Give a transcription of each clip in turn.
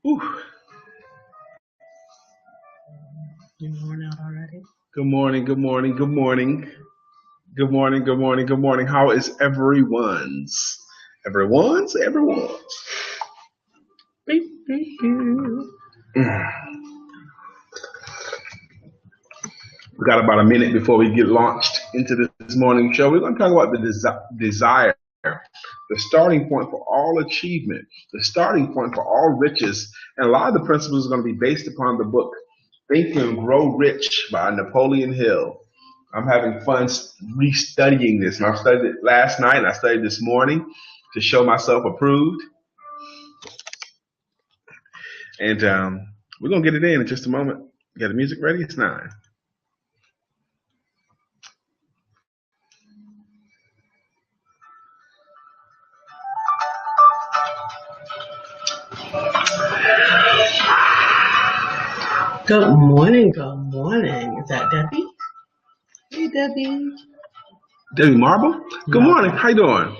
Whew. You worn out already? Good morning, good morning, good morning. Good morning, good morning, good morning. How is everyone's? Everyone's? Beep, beep, beep. We got about a minute before we get launched into this morning show. We're going to talk about the desire, the starting point for all achievement, the starting point for all riches. And a lot of the principles are going to be based upon the book Think and Grow Rich by Napoleon Hill. I'm having fun restudying this. And I studied it last night and I studied this morning to show myself approved. And we're going to get it in just a moment. Got the music ready? It's 9. Good morning, good morning. Is that Debbie? Hey, Debbie. Debbie Marble? Good morning. How you doing?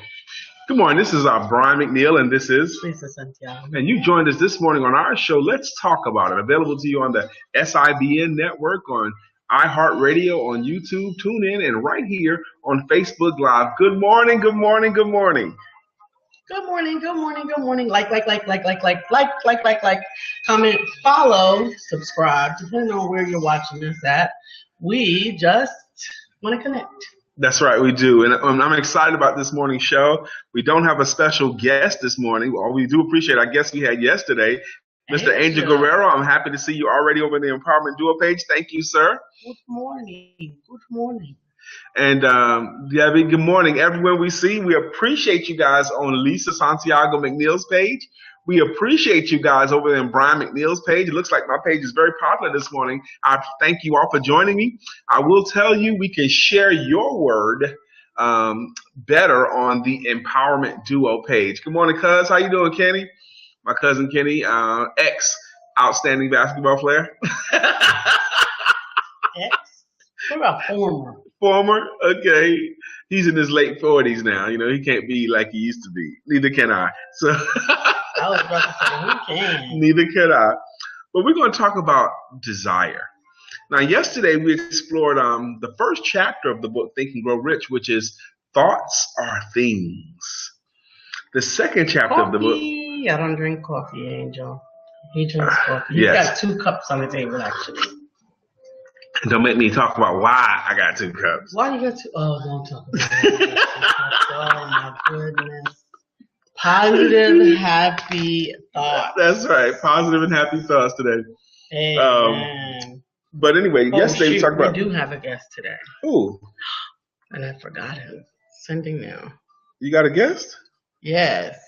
Good morning. This is Brian McNeill, and this is Lisa Santiago. And you joined us this morning on our show, Let's Talk About It. Available to you on the SIBN network, on iHeartRadio, on YouTube. Tune in, and right here on Facebook Live. Good morning, good morning, good morning. Good morning, good morning, good morning. Like, comment, follow, subscribe, depending on where you're watching this at. We just want to connect. That's right, we do. And I'm excited about this morning's show. We don't have a special guest this morning. Well, we do appreciate our guest we had yesterday, Mr. Angel Guerrero. I'm happy to see you already over the Empowerment Duo page. Thank you, sir. Good morning. Good morning. And Debbie, good morning. Everyone we see, we appreciate you guys on LisaSantiagoMcNeill's page. We appreciate you guys over there on Brian McNeill's page. It looks like my page is very popular this morning. I thank you all for joining me. I will tell you, we can share your word better on the Empowerment Duo page. Good morning, cuz. How you doing, Kenny? My cousin Kenny, ex-outstanding basketball player. Ex? What about former? Former? Okay. He's in his late 40s now. You know, he can't be like he used to be. Neither can I. So I was about to say, who can? Neither can I. But we're going to talk about desire. Now, yesterday we explored the first chapter of the book, Think and Grow Rich, which is Thoughts Are Things. The second chapter of the book. I don't drink coffee, Angel. He drinks coffee. He's got 2 cups on the table, actually. Don't make me talk about why I got 2 cups. Why you got 2? Oh, don't talk about it. Oh, my goodness. Positive, happy thoughts. That's right. Positive and happy thoughts today. Amen. But anyway, yesterday we talked about. We do have a guest today. Ooh. And I forgot him. Sending now. You got a guest? Yes.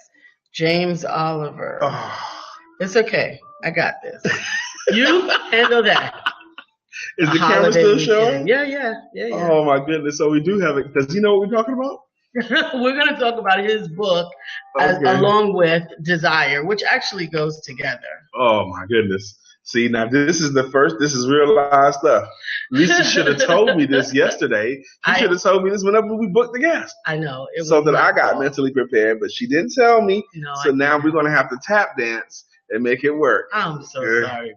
James Oliver. Oh. It's okay. I got this. You handle that. Is the camera still showing? Yeah. Oh my goodness! So we do have it. Does he know what we're talking about? We're going to talk about his book along with Desire, which actually goes together. Oh my goodness! See, now this is real live stuff. Lisa should have told me this yesterday. She should have told me this whenever we booked the guest. I know. So that I got mentally prepared, but she didn't tell me. No, so now we're going to have to tap dance and make it work. I'm so sorry, Brian.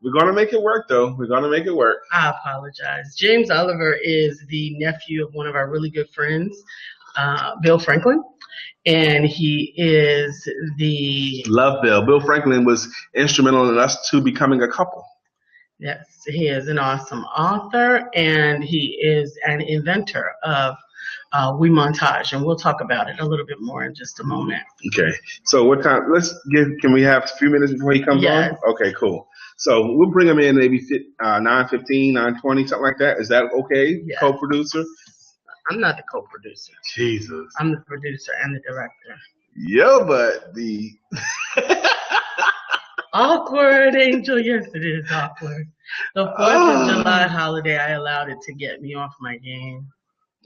We're going to make it work, though. We're going to make it work. I apologize. James Oliver is the nephew of one of our really good friends, Bill Franklin. And he is the... Love Bill. Bill Franklin was instrumental in us two becoming a couple. Yes, he is an awesome author, and he is an inventor of We Montage, and we'll talk about it a little bit more in just a moment. Okay. So what time? Can we have a few minutes before he comes on? Okay, cool. So we'll bring him in maybe 9:15, 9:20, something like that. Is that okay, yes. Co-producer? I'm not the co-producer. Jesus. I'm the producer and the director. Yeah, but the... Awkward, Angel. Yes, it is awkward. The 4th of July holiday, I allowed it to get me off my game.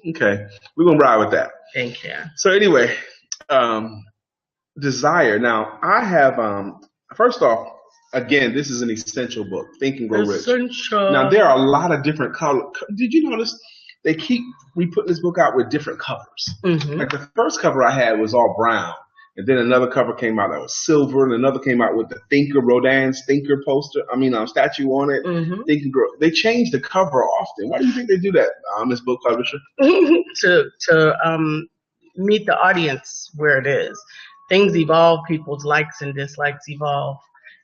Okay. We're going to ride with that. Thank you. So anyway, Desire. Now, I have, first off, again, this is an essential book, Think and Grow Rich. Essential. Now, there are a lot of different colors. Did you notice they keep putting this book out with different covers? Mm-hmm. Like the first cover I had was all brown. And then another cover came out that was silver, and another came out with the Rodin's Thinker statue on it. Mm-hmm. They change the cover often. Why do you think they do that, Miss Book Publisher? to meet the audience where it is. Things evolve, people's likes and dislikes evolve,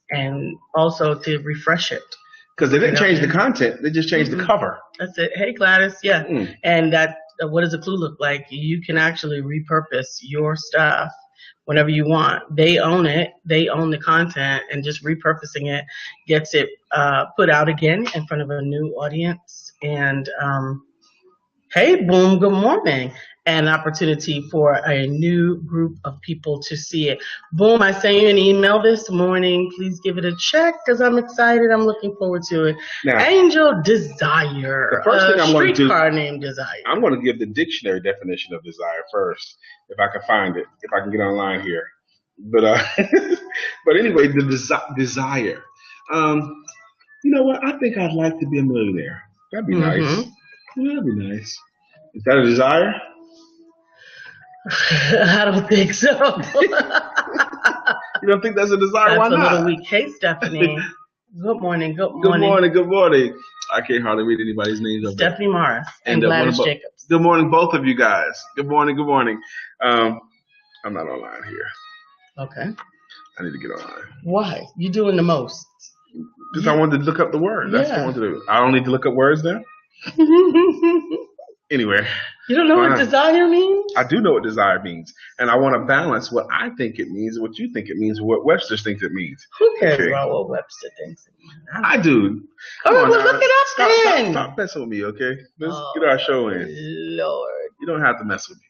and also to refresh it. Because they didn't change the content, they just changed the cover. That's it. Hey, Gladys, yeah. And that, what does a clue look like? You can actually repurpose your stuff whenever you want. They own it. They own the content, and just repurposing it gets it put out again in front of a new audience. And hey, boom, good morning. An opportunity for a new group of people to see it. Boom, I sent you an email this morning. Please give it a check because I'm excited. I'm looking forward to it. Now, Angel Desire. The first thing I'm going to do, streetcar named Desire. I'm going to give the dictionary definition of desire first, if I can find it, if I can get online here. But but anyway, the desire. You know what? I think I'd like to be a millionaire. That'd be nice. Yeah, that'd be nice. Is that a desire? I don't think so. You don't think that's a desire? That's Why not? A little weak. Hey, Stephanie. Good morning. Good morning. Good morning. Good morning. I can't hardly read anybody's names. Stephanie Morris and Gladys Jacobs. Good morning, both of you guys. Good morning. Good morning. I'm not online here. Okay. I need to get online. Why? You doing the most. Because I wanted to look up the word. That's what I wanted to do. I don't need to look up words now? Anyway. You don't know what desire means? I do know what desire means. And I want to balance what I think it means and what you think it means and what Webster thinks it means. Who cares about what Webster thinks it means? I do. All right, well, look it up then. Stop messing with me, okay? Let's get our show in. Lord. You don't have to mess with me.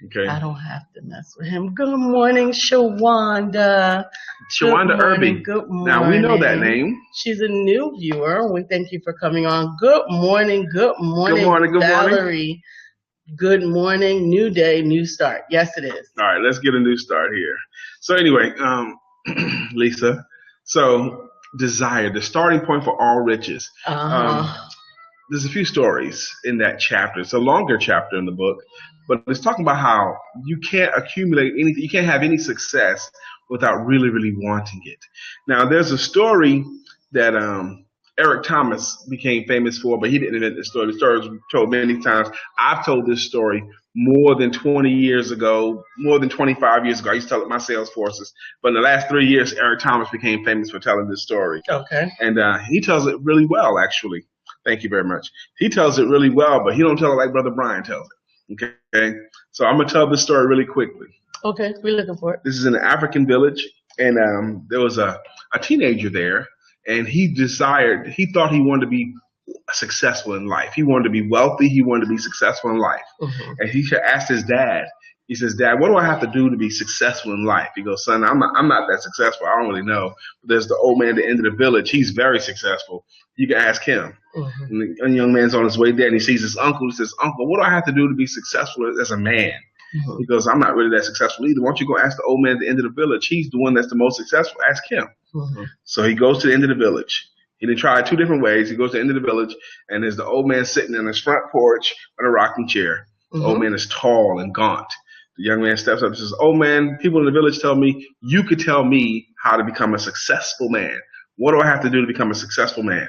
Okay. I don't have to mess with him. Good morning, Shawanda. Shawanda Irby. Good morning. Now, we know that name. She's a new viewer. We thank you for coming on. Good morning. Good morning, good morning, Valerie. Morning. Good morning. New day, new start. Yes, it is. All right, let's get a new start here. So anyway, Lisa, so desire, the starting point for all riches. There's a few stories in that chapter. It's a longer chapter in the book, but it's talking about how you can't accumulate anything. You can't have any success without really, really wanting it. Now, there's a story that Eric Thomas became famous for, but he didn't invent the story. The story was told many times. I've told this story more than 20 years ago, more than 25 years ago. I used to tell it my sales forces. But in the last 3 years, Eric Thomas became famous for telling this story. Okay. And he tells it really well, actually. Thank you very much. He tells it really well, but he don't tell it like Brother Brian tells it. Okay. So I'm going to tell this story really quickly. Okay. We're looking for it. This is in an African village, and there was a teenager there, and he thought he wanted to be successful in life. He wanted to be wealthy. He wanted to be successful in life. And he asked his dad, he says, "Dad, what do I have to do to be successful in life?" He goes, "Son, I'm not that successful. I don't really know. But there's the old man at the end of the village. He's very successful. You can ask him." And the young man's on his way there, and he sees his uncle. He says, "Uncle, what do I have to do to be successful as a man?" He goes, "I'm not really that successful either. Why don't you go ask the old man at the end of the village? He's the one that's the most successful. Ask him." So he goes to the end of the village. He did try 2 different ways. He goes to the end of the village, and there's the old man sitting in his front porch on a rocking chair. The old man is tall and gaunt. The young man steps up and says, "Old man, people in the village tell me you could tell me how to become a successful man. What do I have to do to become a successful man?"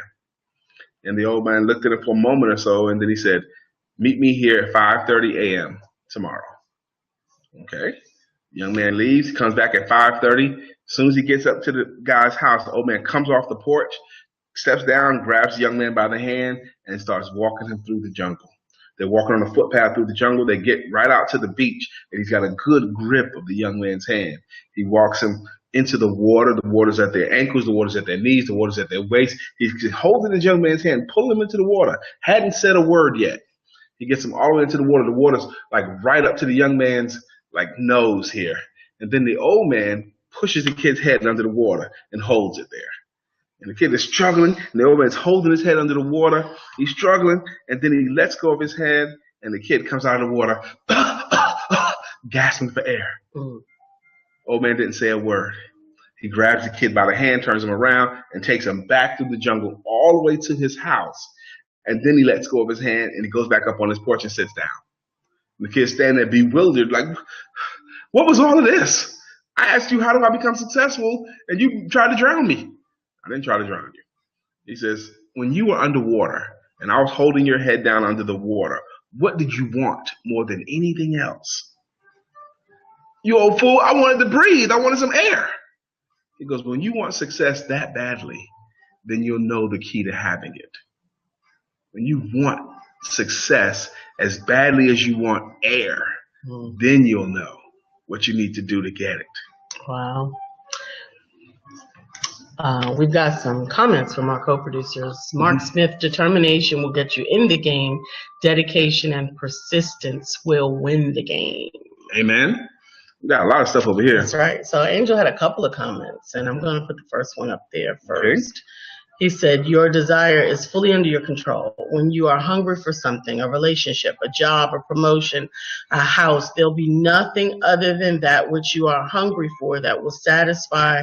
And the old man looked at him for a moment or so, and then he said, "Meet me here at 5:30 a.m. tomorrow." Okay. The young man leaves. He comes back at 5:30. As soon as he gets up to the guy's house, the old man comes off the porch, steps down, grabs the young man by the hand, and starts walking him through the jungle. They're walking on a footpath through the jungle. They get right out to the beach, and he's got a good grip of the young man's hand. He walks him into the water. The water's at their ankles. The water's at their knees. The water's at their waist. He's holding the young man's hand, pulling him into the water. Hadn't said a word yet. He gets him all the way into the water. The water's like right up to the young man's like nose here. And then the old man pushes the kid's head under the water and holds it there. And the kid is struggling, and the old man's holding his head under the water. He's struggling, and then he lets go of his hand, and the kid comes out of the water, gasping for air. Old man didn't say a word. He grabs the kid by the hand, turns him around, and takes him back through the jungle all the way to his house. And then he lets go of his hand, and he goes back up on his porch and sits down. And the kid's standing there bewildered, like, what was all of this? I asked you, how do I become successful? And you tried to drown me. I didn't try to drown you. He says, when you were underwater and I was holding your head down under the water, what did you want more than anything else? You old fool, I wanted to breathe. I wanted some air. He goes, when you want success that badly, then you'll know the key to having it. When you want success as badly as you want air, then you'll know what you need to do to get it. Wow. We've got some comments from our co-producers. Mark Smith, determination will get you in the game. Dedication and persistence will win the game. Amen. We got a lot of stuff over here. That's right. So Angel had a couple of comments, and I'm going to put the first one up there first. Okay. He said, your desire is fully under your control. When you are hungry for something, a relationship, a job, a promotion, a house, there'll be nothing other than that which you are hungry for that will satisfy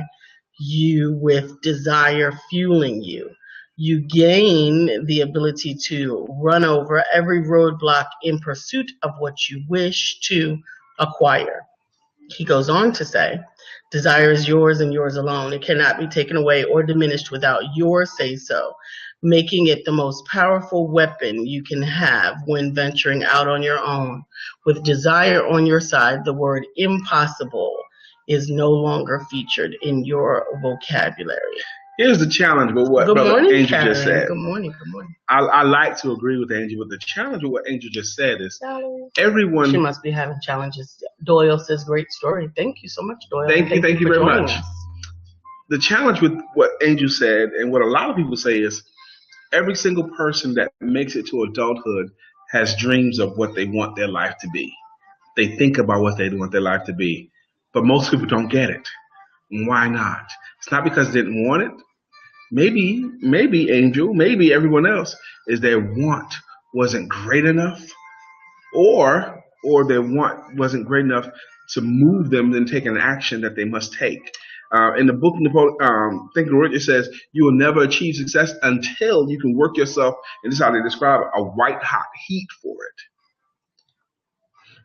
you with desire fueling you. You gain the ability to run over every roadblock in pursuit of what you wish to acquire. He goes on to say, desire is yours and yours alone. It cannot be taken away or diminished without your say-so, making it the most powerful weapon you can have when venturing out on your own. With desire on your side, the word impossible is no longer featured in your vocabulary. Here's the challenge with what Brother Angel just said. Good morning. Good morning. I like to agree with Angel, but the challenge with what Angel just said is everyone. She must be having challenges. Doyle says, great story. Thank you so much, Doyle. Thank you very much. The challenge with what Angel said and what a lot of people say is every single person that makes it to adulthood has dreams of what they want their life to be. They think about what they want their life to be, but most people don't get it. Why not? It's not because they didn't want it. Maybe Angel, maybe everyone else is their want wasn't great enough, or their want wasn't great enough to move them and take an action that they must take. In the book, Think and Work, it says you will never achieve success until you can work yourself, and this is how they describe it, a white hot heat for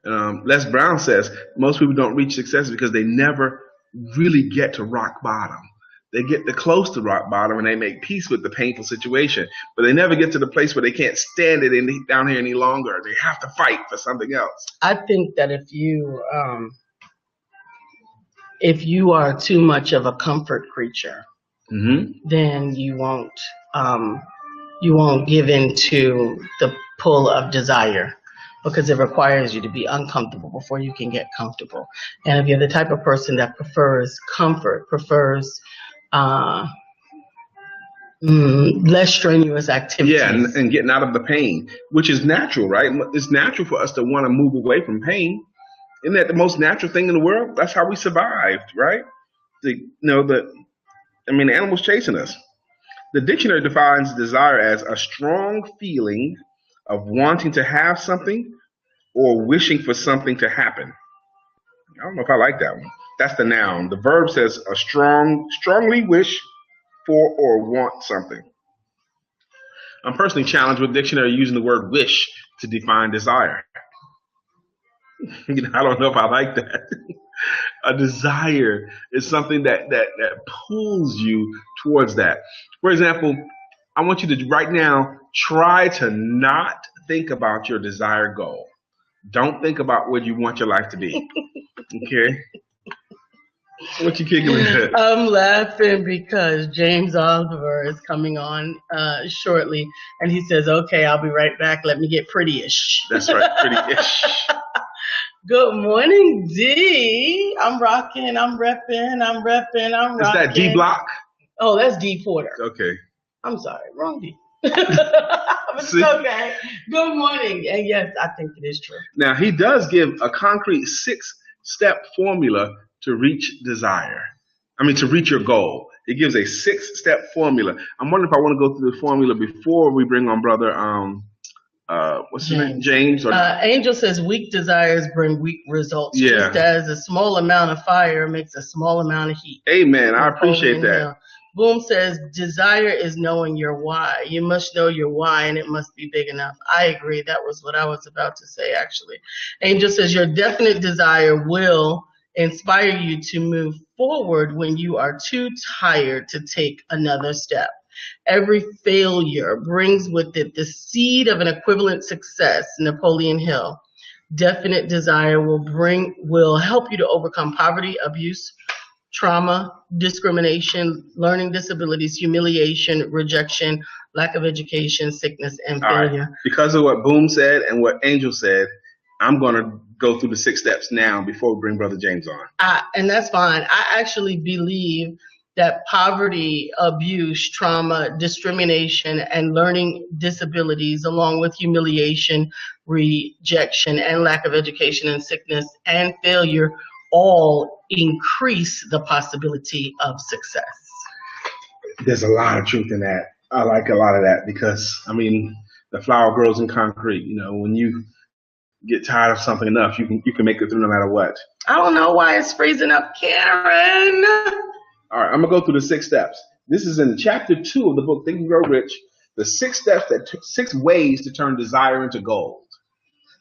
it. Les Brown says most people don't reach success because they never really get to rock bottom. They get close to rock bottom and they make peace with the painful situation, but they never get to the place where they can't stand it down here any longer. They have to fight for something else. I think that if you are too much of a comfort creature, then you won't give in to the pull of desire, because it requires you to be uncomfortable before you can get comfortable. And if you're the type of person that prefers comfort, prefers less strenuous activities. Yeah, and getting out of the pain, which is natural, right? It's natural for us to want to move away from pain. Isn't that the most natural thing in the world? That's how we survived, right? The animals chasing us. The dictionary defines desire as a strong feeling of wanting to have something or wishing for something to happen. I don't know if I like that one. That's the noun. The verb says a strongly wish for or want something. I'm personally challenged with dictionary using the word wish to define desire. I don't know if I like that. A desire is something that pulls you towards that. For example, I want you to right now try to not think about your desired goal. Don't think about what you want your life to be. Okay? What you kicking at? I'm laughing because James Oliver is coming on shortly, and he says, "Okay, I'll be right back. Let me get pretty-ish." That's right, pretty-ish. Good morning, D. I'm rocking. I'm repping. Is that D Block? Oh, that's D Porter. Okay. I'm sorry, wrong D. But it's okay. Good morning. And yes, I think it is true. Now, he does give a concrete 6-step formula to reach desire. To reach your goal. It gives a 6-step formula. I'm wondering if I want to go through the formula before we bring on brother, what's his name? James? Angel says weak desires bring weak results. Yeah. Just as a small amount of fire makes a small amount of heat. Amen. I appreciate that. Boom says desire is knowing your why. You must know your why, and it must be big enough. I agree. That was what I was about to say, actually. Angel says your definite desire will inspire you to move forward when you are too tired to take another step. Every failure brings with it the seed of an equivalent success, Napoleon Hill. Definite desire will help you to overcome poverty, abuse, trauma, discrimination, learning disabilities, humiliation, rejection, lack of education, sickness, and failure. Right. Because of what Boom said and what Angel said, I'm going to go through the 6 steps now before we bring Brother James on. And that's fine. I actually believe that poverty, abuse, trauma, discrimination, and learning disabilities, along with humiliation, rejection, and lack of education, and sickness, and failure, all increase the possibility of success. There's a lot of truth in that. I like a lot of that because, I mean, the flower grows in concrete. You know, when you get tired of something enough, you can make it through no matter what. I don't know why it's freezing up, Karen. All right, I'm going to go through the 6 steps. This is in chapter 2 of the book, Think and Grow Rich. The 6 steps that 6 ways to turn desire into gold.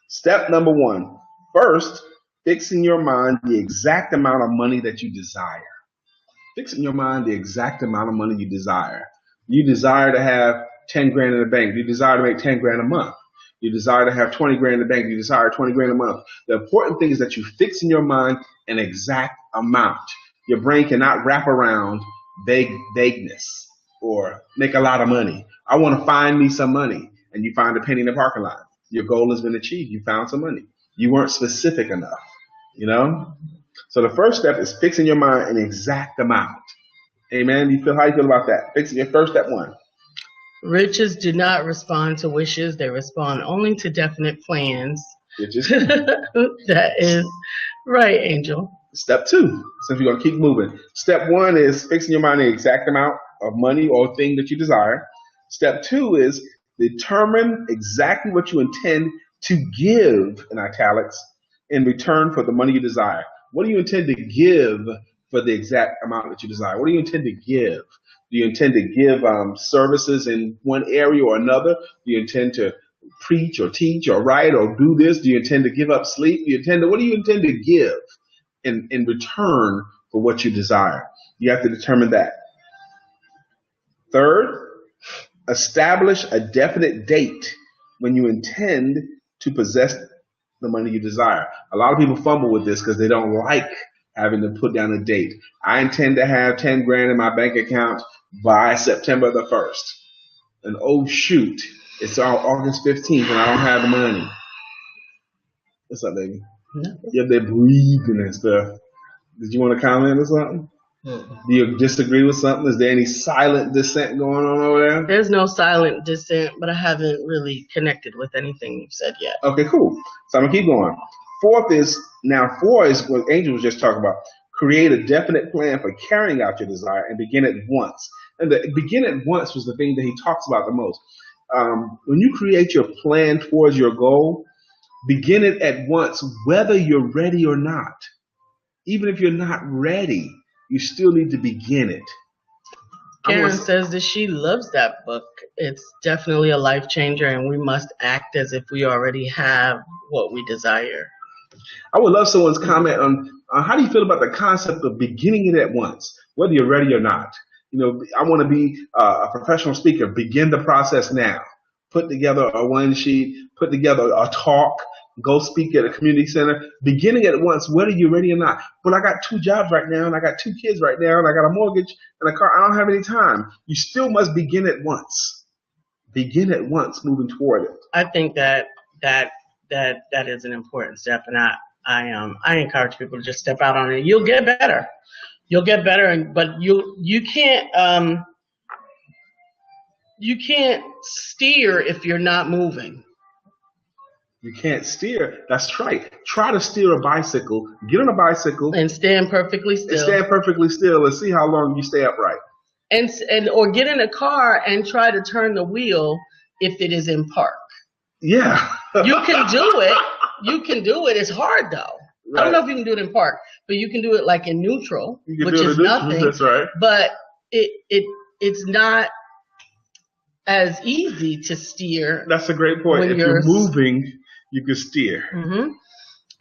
Step number 1. First, fix in your mind the exact amount of money that you desire. Fix in your mind the exact amount of money you desire. You desire to have 10 grand in the bank. You desire to make 10 grand a month. You desire to have 20 grand in the bank. You desire 20 grand a month. The important thing is that you fix in your mind an exact amount. Your brain cannot wrap around vagueness or make a lot of money. I want to find me some money. And you find a penny in the parking lot. Your goal has been achieved. You found some money. You weren't specific enough, you know? So the first step is fixing your mind an exact amount. Amen. How do you feel about that? Fixing your first step 1. Riches do not respond to wishes. They respond only to definite plans. Riches. That is right, Angel. Step 2, since we're going to keep moving. Step 1 is fixing your mind the exact amount of money or thing that you desire. Step 2 is determine exactly what you intend to give, in italics, in return for the money you desire. What do you intend to give for the exact amount that you desire? What do you intend to give? Do you intend to give services in one area or another? Do you intend to preach or teach or write or do this? Do you intend to give up sleep? What do you intend to give in return for what you desire? You have to determine that. Third, establish a definite date when you intend to possess the money you desire. A lot of people fumble with this because they don't like having to put down a date. I intend to have 10 grand in my bank account by September the 1st. And oh shoot, it's August 15th and I don't have the money. What's up, baby? Yeah, they're breathing and stuff. Did you want to comment or something? Do you disagree with something? Is there any silent dissent going on over there? There's no silent dissent, but I haven't really connected with anything you've said yet. Okay, cool. So I'm going to keep going. 4 is what Angel was just talking about. Create a definite plan for carrying out your desire and begin at once. And the begin at once was the thing that he talks about the most. When you create your plan towards your goal, begin it at once, whether you're ready or not. Even if you're not ready, you still need to begin it. Karen says that she loves that book. It's definitely a life changer, and we must act as if we already have what we desire. I would love someone's comment on how do you feel about the concept of beginning it at once, whether you're ready or not. You know, I want to be a professional speaker. Begin the process now. Put together a one sheet, put together a talk, go speak at a community center. Beginning at once, whether you're ready or not. But I got 2 jobs right now, and I got 2 kids right now, and I got a mortgage and a car. I don't have any time. You still must begin at once. Begin at once, moving toward it. I think that is an important step, and I encourage people to just step out on it. You'll get better. You'll get better, but you can't steer if you're not moving. You can't steer. That's right. Try to steer a bicycle. Get on a bicycle and stand perfectly still. And see how long you stay upright. And or get in a car and try to turn the wheel if it is in park. Yeah. You can do it. You can do it. It's hard though. Right. I don't know if you can do it in park, but you can do it like in neutral, which is nothing. That's right. But it's not as easy to steer. That's a great point. If you're moving, you can steer. Mm-hmm.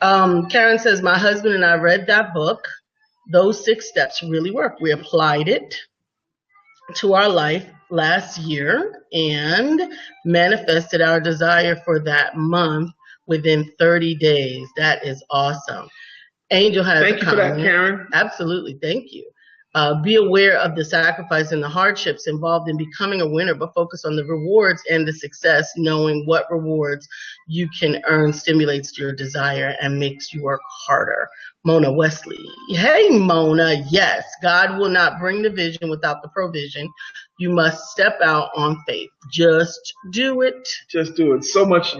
Karen says, my husband and I read that book. Those 6 steps really work. We applied it to our life last year and manifested our desire for that month within 30 days. That is awesome. Angel has Thank you for that, Karen. Absolutely. Thank you. Be aware of the sacrifice and the hardships involved in becoming a winner, but focus on the rewards and the success. Knowing what rewards you can earn stimulates your desire and makes you work harder. Mona Wesley. Hey, Mona. Yes, God will not bring the vision without the provision. You must step out on faith. Just do it. Just do it. So much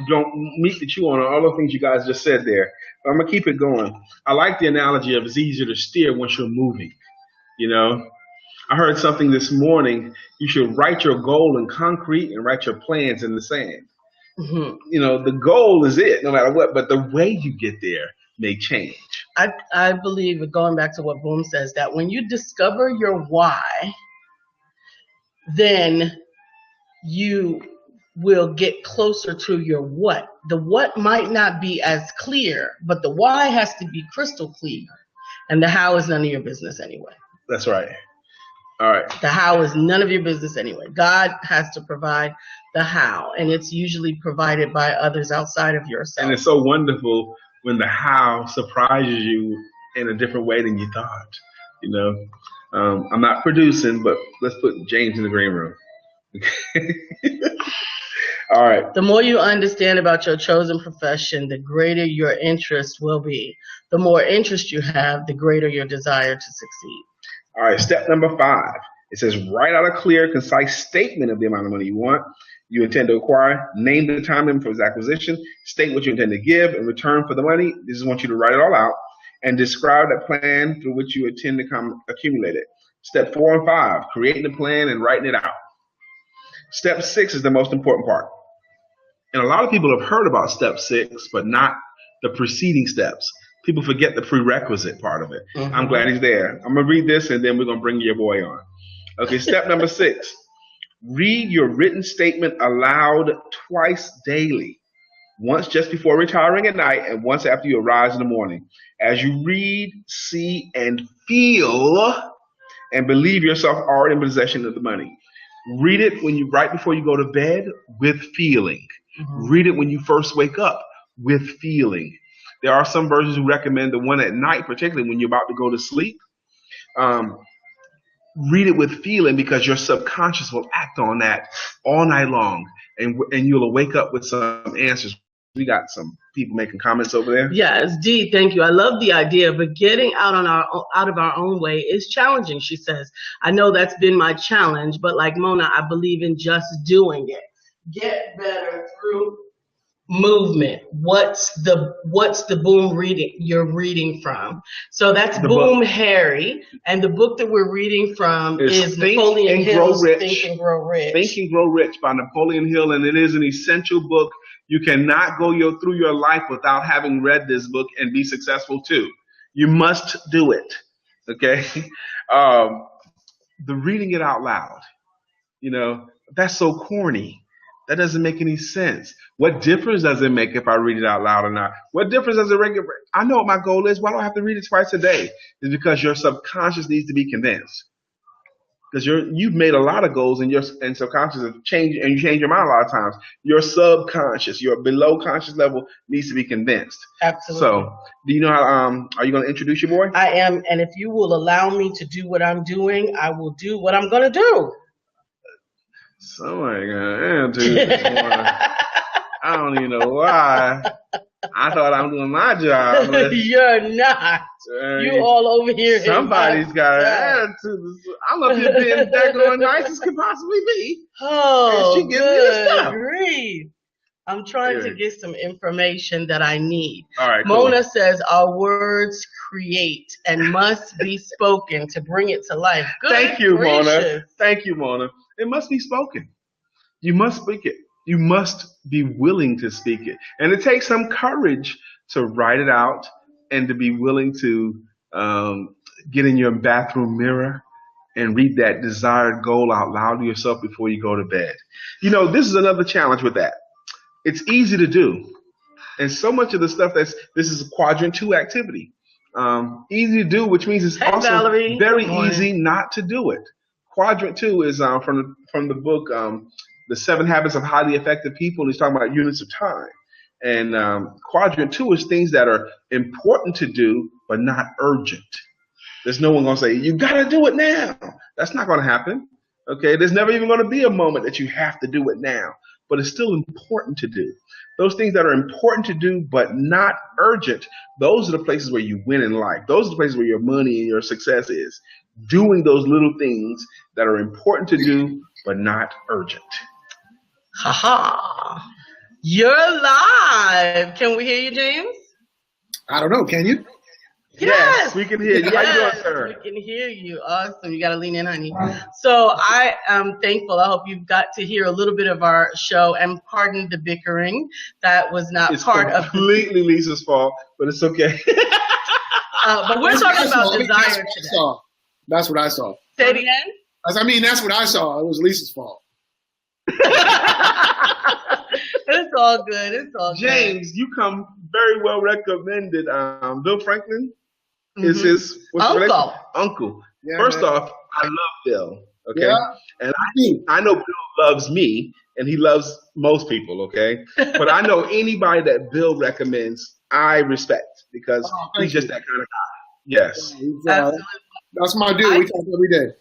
meat to chew on all the things you guys just said there. But I'm going to keep it going. I like the analogy of it's easier to steer once you're moving. You know, I heard something this morning. You should write your goal in concrete and write your plans in the sand. Mm-hmm. You know, the goal is it, no matter what, but the way you get there may change. I believe, going back to what Boom says, that when you discover your why, then you will get closer to your what. The what might not be as clear, but the why has to be crystal clear. And the how is none of your business anyway. That's right. All right. The how is none of your business anyway. God has to provide the how, and it's usually provided by others outside of yourself. And it's so wonderful when the how surprises you in a different way than you thought. You know, I'm not producing, but let's put James in the green room. All right. The more you understand about your chosen profession, the greater your interest will be. The more interest you have, the greater your desire to succeed. All right, step number 5. It says write out a clear, concise statement of the amount of money you want, you intend to acquire, name the time limit for its acquisition, state what you intend to give in return for the money. This is want you to write it all out and describe the plan through which you intend to accumulate it. Step 4 and 5, creating the plan and writing it out. Step 6 is the most important part. And a lot of people have heard about step 6, but not the preceding steps. People forget the prerequisite part of it. Mm-hmm. I'm glad he's there. I'm going to read this, and then we're going to bring your boy on. Okay, step number 6. Read your written statement aloud twice daily. Once just before retiring at night, and once after you arise in the morning. As you read, see, and feel, and believe yourself already in possession of the money. Read it right before you go to bed with feeling. Mm-hmm. Read it when you first wake up with feeling. There are some versions who recommend the one at night, particularly when you're about to go to sleep. Read it with feeling because your subconscious will act on that all night long, and you'll wake up with some answers. We got some people making comments over there. Yes, Dee, thank you. I love the idea, but getting out of our own way is challenging, she says. I know that's been my challenge, but like Mona, I believe in just doing it. Get better through movement. What's the Boom reading you're reading from? So that's the Boom book. Harry, and the book that we're reading from is Napoleon Hill's Think and Grow Rich. Think and Grow Rich by Napoleon Hill, and it is an essential book. You cannot go through your life without having read this book and be successful too. You must do it. Okay? The reading it out loud, that's so corny. That doesn't make any sense. What difference does it make if I read it out loud or not? What difference does it make? I know what my goal is. Why do I have to read it twice a day? It's because your subconscious needs to be convinced. Because you've made a lot of goals and subconscious have changed, and you change your mind a lot of times. Your subconscious, your below conscious level needs to be convinced. Absolutely. So, do you know how? Are you going to introduce your boy? I am, and if you will allow me to do what I'm doing, I will do what I'm going to do. Somebody gonna answer this morning. I don't even know why. I thought I'm doing my job. You're not. You all over here. Somebody's got an attitude. I'm up here being daggone nice as could possibly be. Oh, and she gives me the stuff. Grief. I'm trying to get some information that I need. All right, cool. Mona says our words create and must be spoken to bring it to life. Good Thank you, Mona. Thank you, Mona. It must be spoken. You must speak it. You must be willing to speak it. And it takes some courage to write it out and to be willing to get in your bathroom mirror and read that desired goal out loud to yourself before you go to bed. This is another challenge with that. It's easy to do. And so much of the stuff this is a quadrant 2 activity. Easy to do, which means it's also Valerie. very easy not to do it. Quadrant 2 is from the book The 7 Habits of Highly Effective People. He's talking about units of time. And quadrant 2 is things that are important to do but not urgent. There's no one going to say, you got to do it now. That's not going to happen. Okay, there's never even going to be a moment that you have to do it now, but it's still important to do. Those things that are important to do but not urgent, those are the places where you win in life. Those are the places where your money and your success is. Doing those little things that are important to do but not urgent. Ha-ha. You're live. Can we hear you, James? I don't know. Can you? Yes, we can hear you. Yes, how you doing, sir? We can hear you. Awesome. You got to lean in, honey. So I am thankful. I hope you got to hear a little bit of our show, and pardon the bickering. That was not part of completely Lisa's fault, but it's okay. But we're talking about desire today. That's what I saw. Say it again? I mean, that's what I saw. It was Lisa's fault. It's all good. It's all good. James, you come very well recommended. Bill Franklin is his uncle. Yeah, First off, I love Bill. Okay, yeah. And I know Bill loves me, and he loves most people. Okay, but I know anybody that Bill recommends, I respect because he's just that kind of guy. Yes, that's my dude. We talk every day.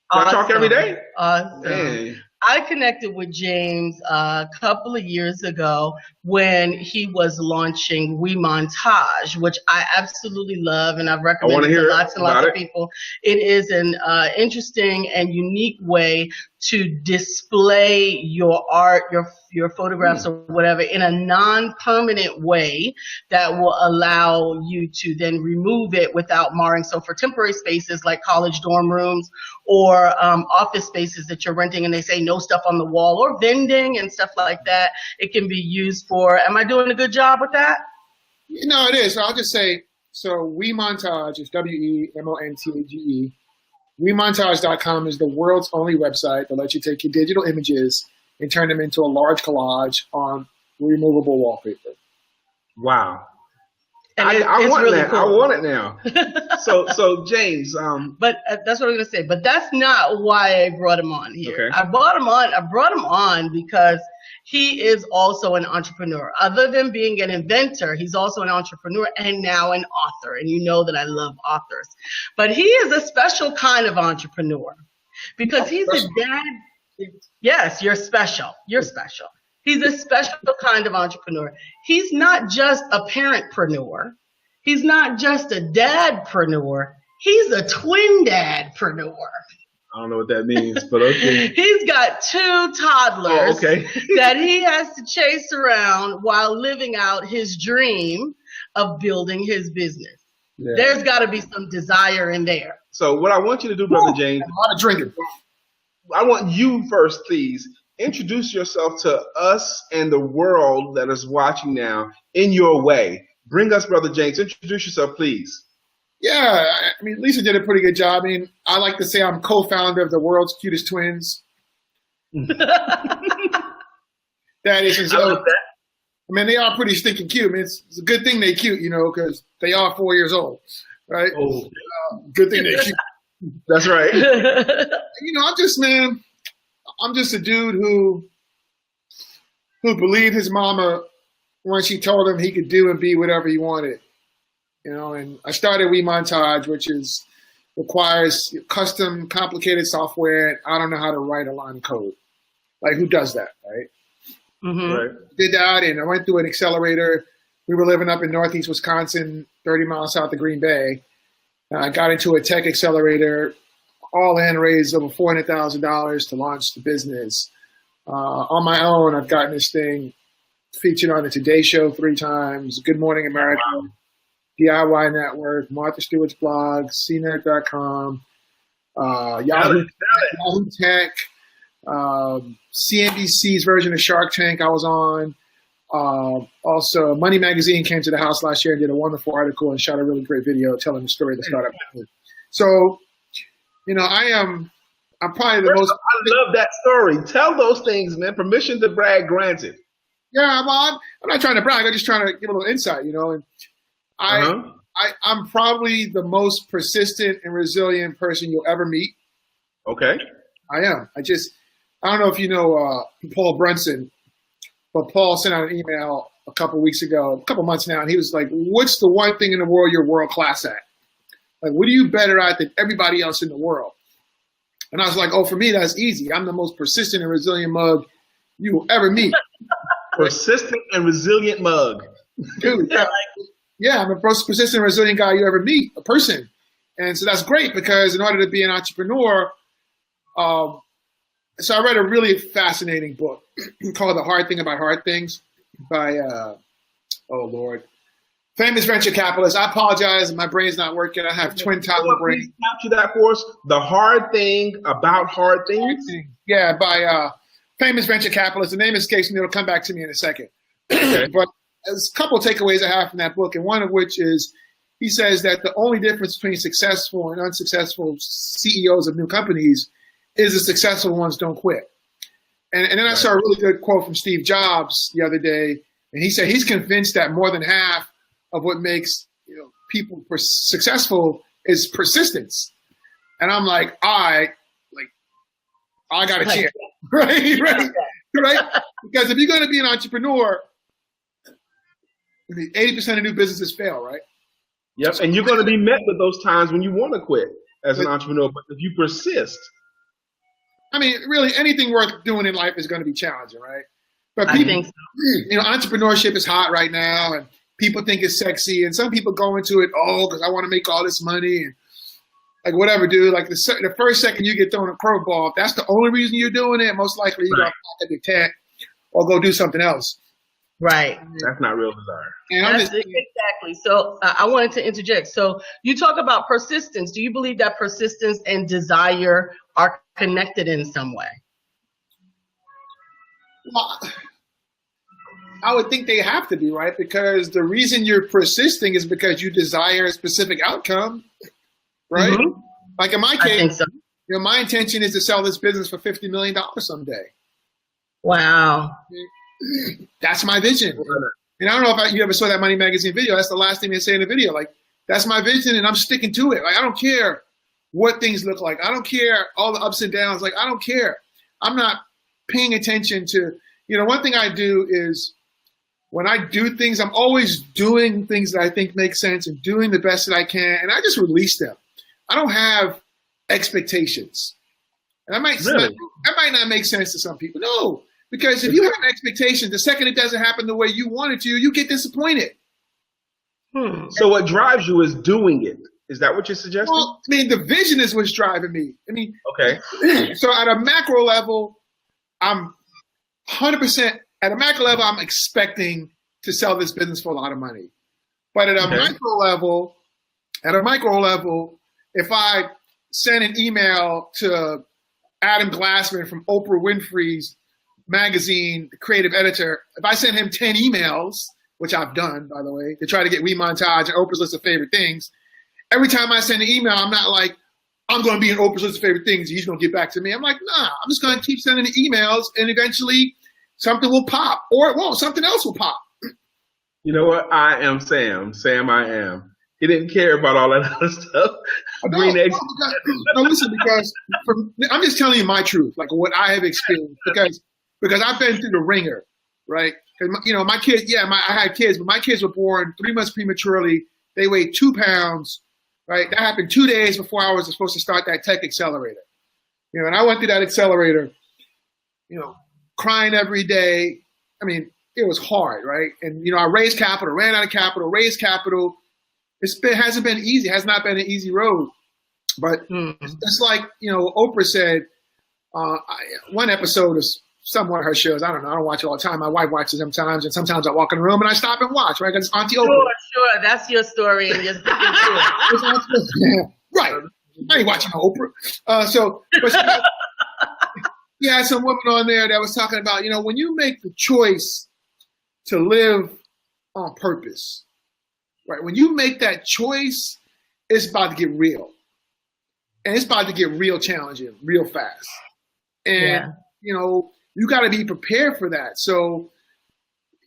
Awesome. I talk every day. Awesome. Man. I connected with James a couple of years ago when he was launching We Montage, which I absolutely love, and I've recommended to lots and lots of people. It is an interesting and unique way to display your art, your photographs or whatever in a non-permanent way that will allow you to then remove it without marring. So for temporary spaces like college dorm rooms or office spaces that you're renting and they say no stuff on the wall, or vending and stuff like that, it can be used for. Am I doing a good job with that? No, it is. So I'll just say, so We Montage is WeMontage. WeMontage.com is the world's only website that lets you take your digital images and turn them into a large collage on removable wallpaper. Wow. I want really that. Cool. I want it now. So James. But that's what I'm going to say. But that's not why I brought him on here. Okay. I brought him on because he is also an entrepreneur. Other than being an inventor, he's also an entrepreneur and now an author. And you know that I love authors. But he is a special kind of entrepreneur because he's a dad. Yes, you're special. You're special. He's a special kind of entrepreneur. He's not just a parentpreneur. He's not just a dadpreneur. He's a twin dadpreneur. I don't know what that means, but okay. He's got 2 toddlers that he has to chase around while living out his dream of building his business. Yeah. There's got to be some desire in there. So what I want you to do, Brother James, a lot of drinking. I want you first, please. Introduce yourself to us and the world that is watching now in your way. Bring us, Brother James. Introduce yourself, please. Yeah, I mean, Lisa did a pretty good job. I mean, I like to say I'm co-founder of the world's cutest twins. That is, I love that. I mean, they are pretty stinking cute. I mean, it's a good thing they're cute, you know, because they are 4 years old, right? Oh, good thing they're cute. That's right. You know, I'm just a dude who believed his mama when she told him he could do and be whatever he wanted. You know, and I started We Montage, which requires custom, complicated software. I don't know how to write a line of code. Like, who does that, right? Mm-hmm. Right. Did that, and I went through an accelerator. We were living up in Northeast Wisconsin, 30 miles south of Green Bay. I got into a tech accelerator, all in, raised over $400,000 to launch the business. On my own, I've gotten this thing featured on the Today Show 3 times, Good Morning America, DIY Network, Martha Stewart's blog, CNET.com, Yahoo Tech, CNBC's version of Shark Tank I was on. Also, Money Magazine came to the house last year and did a wonderful article and shot a really great video telling the story of the startup. So, you know, I'm probably the most. I love that story. Tell those things, man. Permission to brag granted. Yeah, I'm not trying to brag. I'm just trying to give a little insight, you know. And I'm probably the most persistent and resilient person you'll ever meet. Okay. I am. I don't know if you know Paul Brunson, but Paul sent out an email a couple months now, and he was like, "What's the one thing in the world you're world class at? Like, what are you better at than everybody else in the world?" And I was like, "Oh, for me, that's easy. I'm the most persistent and resilient mug you will ever meet." Persistent and resilient mug. Dude, yeah, I'm the most persistent and resilient guy you ever meet, a person. And so that's great because in order to be an entrepreneur, so I read a really fascinating book called The Hard Thing About Hard Things by, famous venture capitalist. I apologize, my brain's not working. I have twin toddler brain. Please capture that for us. The Hard Thing About Hard Things. Yeah, by famous venture capitalist. The name escapes me. It'll come back to me in a second. Okay. But there's a couple of takeaways I have from that book, and one of which is he says that the only difference between successful and unsuccessful CEOs of new companies is the successful ones don't quit. And then I saw a really good quote from Steve Jobs the other day, and he said he's convinced that more than half of what makes people successful is persistence. And I'm like, I got a chance, right? Because if you're going to be an entrepreneur, 80% of new businesses fail, right? Yep, and you're going to be met with those times when you want to quit as an entrepreneur, but if you persist. I mean, really, anything worth doing in life is going to be challenging, right? But I think so. Entrepreneurship is hot right now, and people think it's sexy, and some people go into it, because I want to make all this money, and like whatever, dude. Like the first second you get thrown a curveball, if that's the only reason you're doing it, most likely you're going to pack up your tent or go do something else. Right. That's not real desire. Exactly. So I wanted to interject. So you talk about persistence. Do you believe that persistence and desire are connected in some way? Well, I would think they have to be, right? Because the reason you're persisting is because you desire a specific outcome, right? Mm-hmm. Like in my case, I think so. My intention is to sell this business for $50 million someday. Wow. That's my vision. And I don't know if you ever saw that Money Magazine video. That's the last thing they say in the video. Like, that's my vision, and I'm sticking to it. Like, I don't care what things look like. I don't care all the ups and downs. Like, I don't care. I'm not paying attention to, one thing I do is when I do things, I'm always doing things that I think make sense and doing the best that I can, and I just release them. I don't have expectations. And that might not make sense to some people. No. Because if you have an expectation, the second it doesn't happen the way you want it to, you get disappointed. So what drives you is doing it. Is that what you're suggesting? Well, I mean, the vision is what's driving me. I mean, okay. So at a macro level, I'm 100%. At a macro level, I'm expecting to sell this business for a lot of money. But at a micro level, if I send an email to Adam Glassman from Oprah Winfrey's magazine, the creative editor, if I send him 10 emails, which I've done, by the way, to try to get remontage and Oprah's list of favorite things, every time I send an email, I'm not like, I'm going to be in Oprah's list of favorite things, he's going to get back to me. I'm like, nah, I'm just going to keep sending the emails, and eventually something will pop, or it won't. Something else will pop. You know what? I am Sam. Sam, I am. He didn't care about all that other stuff. No, listen, because I'm just telling you my truth, like what I have experienced, because I've been through the ringer, right? My kids, I had kids, but my kids were born 3 months prematurely. They weighed 2 pounds, right? That happened 2 days before I was supposed to start that tech accelerator. And I went through that accelerator, crying every day. I mean, it was hard, right? And, I raised capital, ran out of capital, raised capital. Hasn't been easy. It has not been an easy road. But it's like, Oprah said, one episode is somewhat her shows. I don't know. I don't watch it all the time. My wife watches them sometimes, and sometimes I walk in the room and I stop and watch, right? Because it's Auntie Oprah. Sure. That's your story, and you're sticking to it. Right. I ain't watching Oprah. But you had some woman on there that was talking about, when you make the choice to live on purpose, right? When you make that choice, it's about to get real. And it's about to get real challenging, real fast. And, you got to be prepared for that. So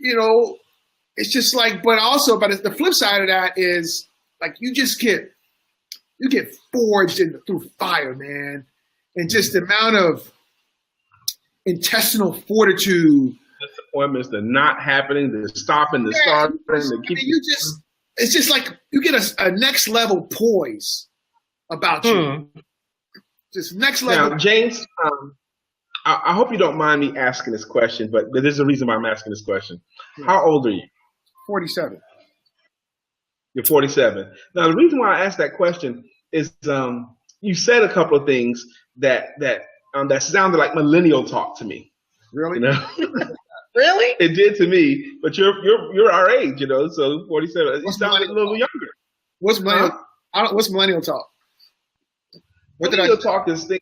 you know, it's just like, but the flip side of that is like you get forged through fire, man, and just the amount of intestinal fortitude. Disappointments, the not happening, the stopping, the starting, the keep. It's just like you get a next level poise about you. Just next level. Now, James, I hope you don't mind me asking this question, but there's a reason why I'm asking this question. Yeah. How old are you? 47. You're 47. Now, the reason why I asked that question is you said a couple of things that sounded like millennial talk to me. Really? You know? Really? It did to me, but you're our age, you know, so 47. You sound a little younger. What's millennial? What's millennial talk? Millennial talk is things.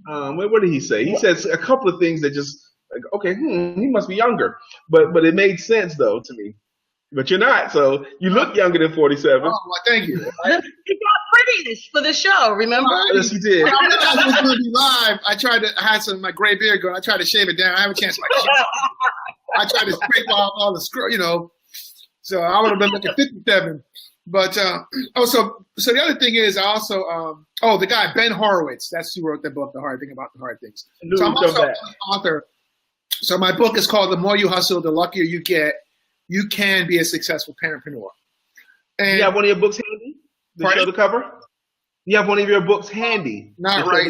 What did he say? He says a couple of things that just like, okay, he must be younger, but it made sense though to me. But you're not, so you look younger than 47. Oh, well, thank you. You got pretty for the show, remember? Yes, you did. When I was going to be live, I had my gray beard going. I tried to shave it down. I have a chance. I tried to scrape off all the screw, you know. So I would have been looking 57. But so the other thing is I also the guy Ben Horowitz. That's who wrote the book, The Hard Thing About the Hard Things. So I'm also an author. So my book is called The More You Hustle, The Luckier You Get. You can be a successful parentpreneur. And you have one of your books handy to show the cover? You have one of your books handy? Not right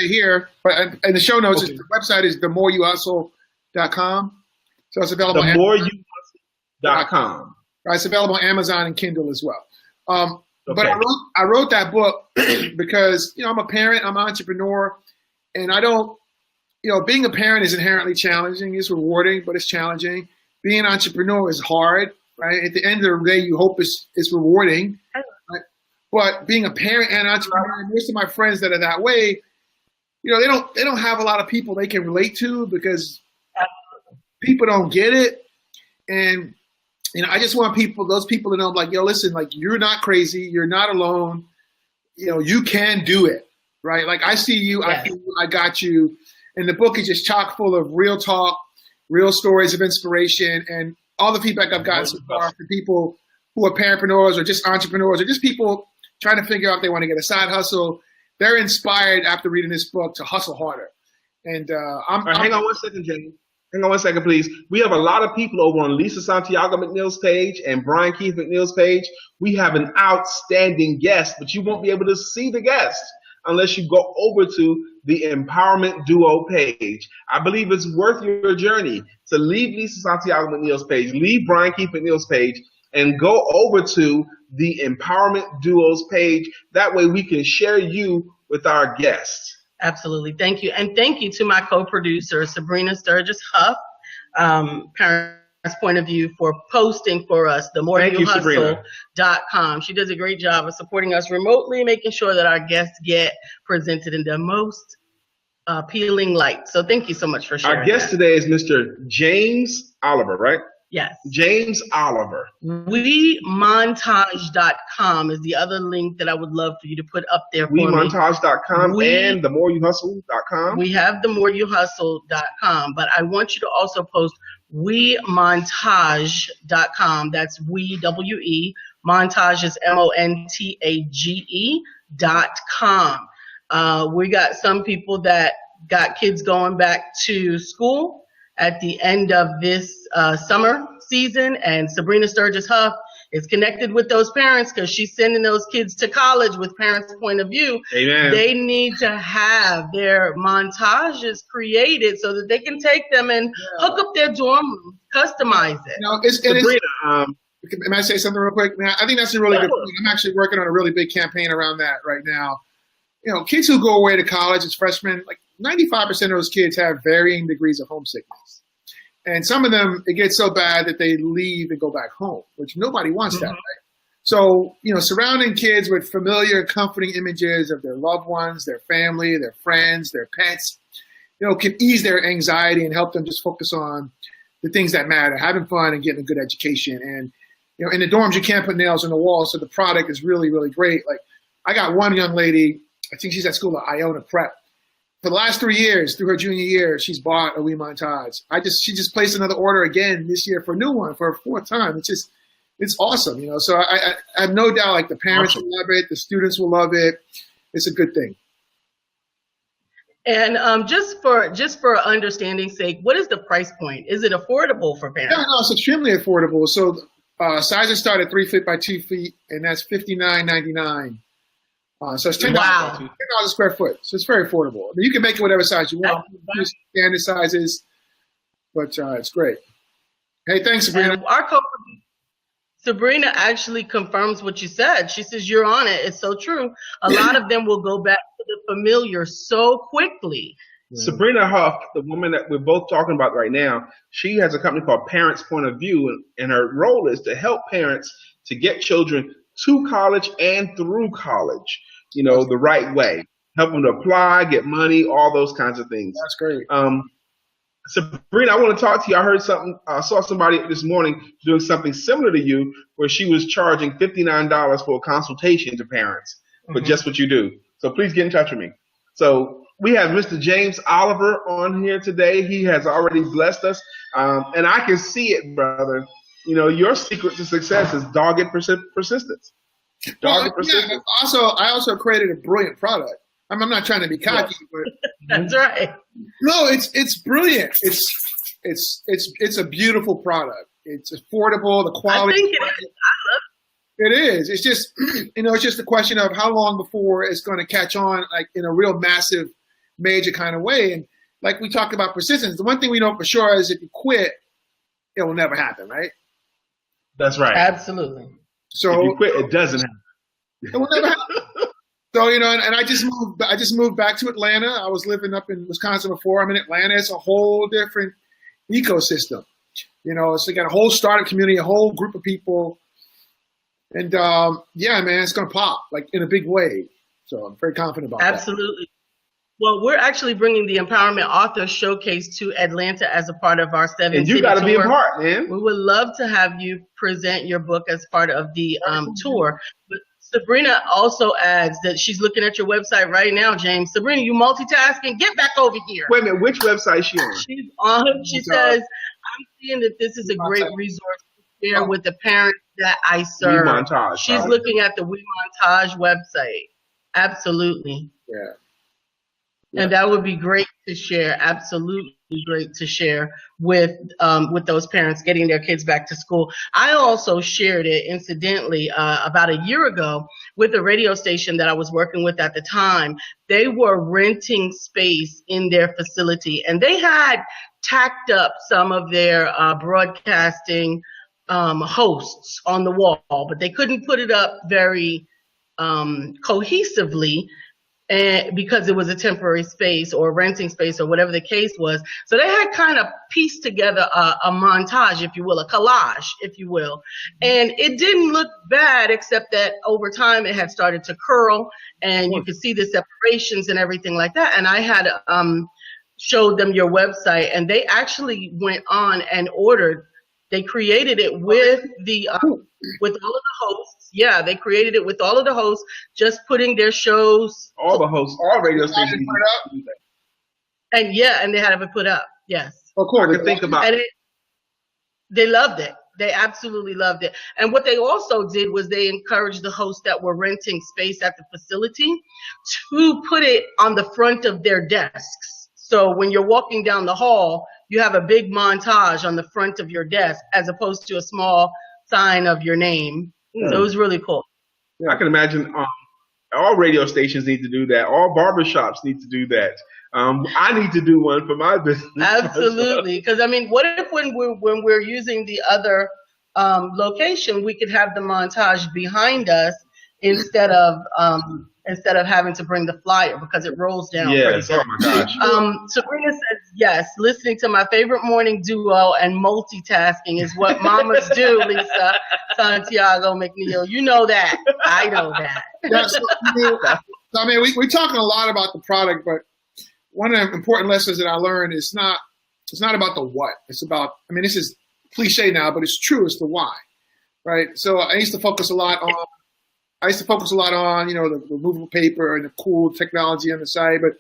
here, but in the show notes, the website is themoreyoustle.com. So it's available on themoreyoustle.com. It's available on Amazon and Kindle as well. But I wrote that book because, you know, I'm a parent, I'm an entrepreneur, and I don't, you know, being a parent is inherently challenging. It's rewarding, but it's challenging. Being an entrepreneur is hard, right? At the end of the day, you hope it's rewarding. Right? But being a parent and an entrepreneur, most of my friends that are that way, you know, they don't have a lot of people they can relate to because people don't get it. And, you know, I just want those people to know, like, yo, listen, like, you're not crazy. You're not alone. You know, you can do it, right? Like, I see you. I feel you. I got you. And the book is just chock full of real talk, real stories of inspiration, and all the feedback I've gotten so far from people who are parentpreneurs or just entrepreneurs or just people trying to figure out if they want to get a side hustle. They're inspired after reading this book to hustle harder. And hang on one second, Jamie. Hang on one second, please. We have a lot of people over on Lisa Santiago McNeill's page and Brian Keith McNeill's page. We have an outstanding guest, but you won't be able to see the guest unless you go over to the Empowerment Duo page. I believe it's worth your journey to leave Lisa Santiago McNeill's page, leave Brian Keith McNeill's page, and go over to the Empowerment Duos page. That way we can share you with our guests. Absolutely. Thank you. And thank you to my co-producer, Sabrina Sturgis-Huff, Parents Point of View, for posting for us, themoreyoustle.com. She does a great job of supporting us remotely, making sure that our guests get presented in the most appealing light. So thank you so much for sharing. Our guest today is Mr. James Oliver, right? Yes. James Oliver. WeMontage.com is the other link that I would love for you to put up there for me. WeMontage.com and TheMoreYouHustle.com. We have TheMoreYouHustle.com, but I want you to also post WeMontage.com. That's We, W-E. Montage is MONTAGE.com. We got some people that got kids going back to school at the end of this summer season, and Sabrina Sturgis-Huff is connected with those parents because she's sending those kids to college with Parents Point of View. Amen. They need to have their montages created so that they can take them and hook up their dorm room, customize it. You know, Sabrina, may I say something real quick? I think that's a really good point. I'm actually working on a really big campaign around that right now. You know, kids who go away to college as freshmen, like 95% of those kids have varying degrees of homesickness. And some of them, it gets so bad that they leave and go back home, which nobody wants that, right? So, you know, surrounding kids with familiar, comforting images of their loved ones, their family, their friends, their pets, you know, can ease their anxiety and help them just focus on the things that matter, having fun and getting a good education. And, you know, in the dorms, you can't put nails on the wall, so the product is really, really great. Like, I got one young lady, I think she's at school at Iona Prep. for the last 3 years, through her junior year, she's bought a Wii montage. She just placed another order again this year for a new one for a fourth time. It's awesome, you know. So I have no doubt, like, the parents will love it, the students will love it. It's a good thing. And just for understanding's sake, what is the price point? Is it affordable for parents? Yeah, no, it's extremely affordable. So sizes start at 3 feet by 2 feet, and that's $59.99. So it's $10 a square foot. So it's very affordable. I mean, you can make it whatever size you want. Use standard sizes, but it's great. Hey, thanks, Sabrina. And our coach, Sabrina, actually confirms what you said. She says you're on it. It's so true. A lot of them will go back to the familiar so quickly. Sabrina Huff, the woman that we're both talking about right now, she has a company called Parents Point of View, and her role is to help parents to get children to college and through college, you know, the right way. Help them to apply, get money, all those kinds of things. That's great. Sabrina, I want to talk to you. I heard something. I saw somebody this morning doing something similar to you, where she was charging $59 for a consultation to parents for just what you do. So please get in touch with me. So we have Mr. James Oliver on here today. He has already blessed us, and I can see it, brother. You know, your secret to success is dogged persistence. Dogged persistence. Yeah, I also created a brilliant product. I'm not trying to be cocky, but that's right. No, it's brilliant. It's a beautiful product. It's affordable. The quality. I think it is. I love it. It is. It's just, you know, it's just a question of how long before it's going to catch on, like in a real massive, major kind of way. And like we talked about persistence, the one thing we know for sure is if you quit, it will never happen, right? That's right. Absolutely. So if you quit, it doesn't happen. It will never happen. So, you know, and I just moved back to Atlanta. I was living up in Wisconsin before. I'm in Atlanta. It's a whole different ecosystem. You know, so you got a whole startup community, a whole group of people. And yeah, man, it's gonna pop like in a big way. So I'm very confident about Absolutely. Well, we're actually bringing the Empowerment Author Showcase to Atlanta as a part of our 7-city tour. And you got to be a part, man. We would love to have you present your book as part of the tour. But Sabrina also adds that she's looking at your website right now, James. Sabrina, you multitasking? Get back over here. Wait a minute, which website is she on? She's on. She says, I'm seeing that this is a great resource to share with the parents that I serve. Montage, she's looking at the We Montage website. Absolutely. Yeah. And that would be great to share. Absolutely great to share with those parents getting their kids back to school. I also shared it, incidentally, about a year ago with a radio station that I was working with at the time. They were renting space in their facility, and they had tacked up some of their broadcasting hosts on the wall, but they couldn't put it up very cohesively. And because it was a temporary space or renting space or whatever the case was. So they had kind of pieced together a montage, if you will, a collage, if you will. And it didn't look bad, except that over time it had started to curl and you could see the separations and everything like that. And I had showed them your website, and they actually went on and ordered. They created it with the with all of the hosts. Yeah, they created it with all of the hosts, just putting their shows. All the hosts, all radio stations. And yeah, and they had it put up. Yes. Of course. Think about it. They loved it. They absolutely loved it. And what they also did was they encouraged the hosts that were renting space at the facility to put it on the front of their desks. So when you're walking down the hall, you have a big montage on the front of your desk as opposed to a small sign of your name. So it was really cool. Yeah, I can imagine all radio stations need to do that. All barbershops need to do that. I need to do one for my business. Absolutely. Because, I mean, what if when we're using the other location, we could have the montage behind us instead of having to bring the flyer because it rolls down. Yes, oh my gosh. Sabrina says, yes, listening to my favorite morning duo and multitasking is what mamas do, Lisa Santiago McNeill. You know that. I know that. Yeah, so, I mean, we're talking a lot about the product, but one of the important lessons that I learned is it's not about the what. It's about, I mean, this is cliche now, but it's true. It's the why, right? So I used to focus a lot on, you know, the removable paper and the cool technology on the side, but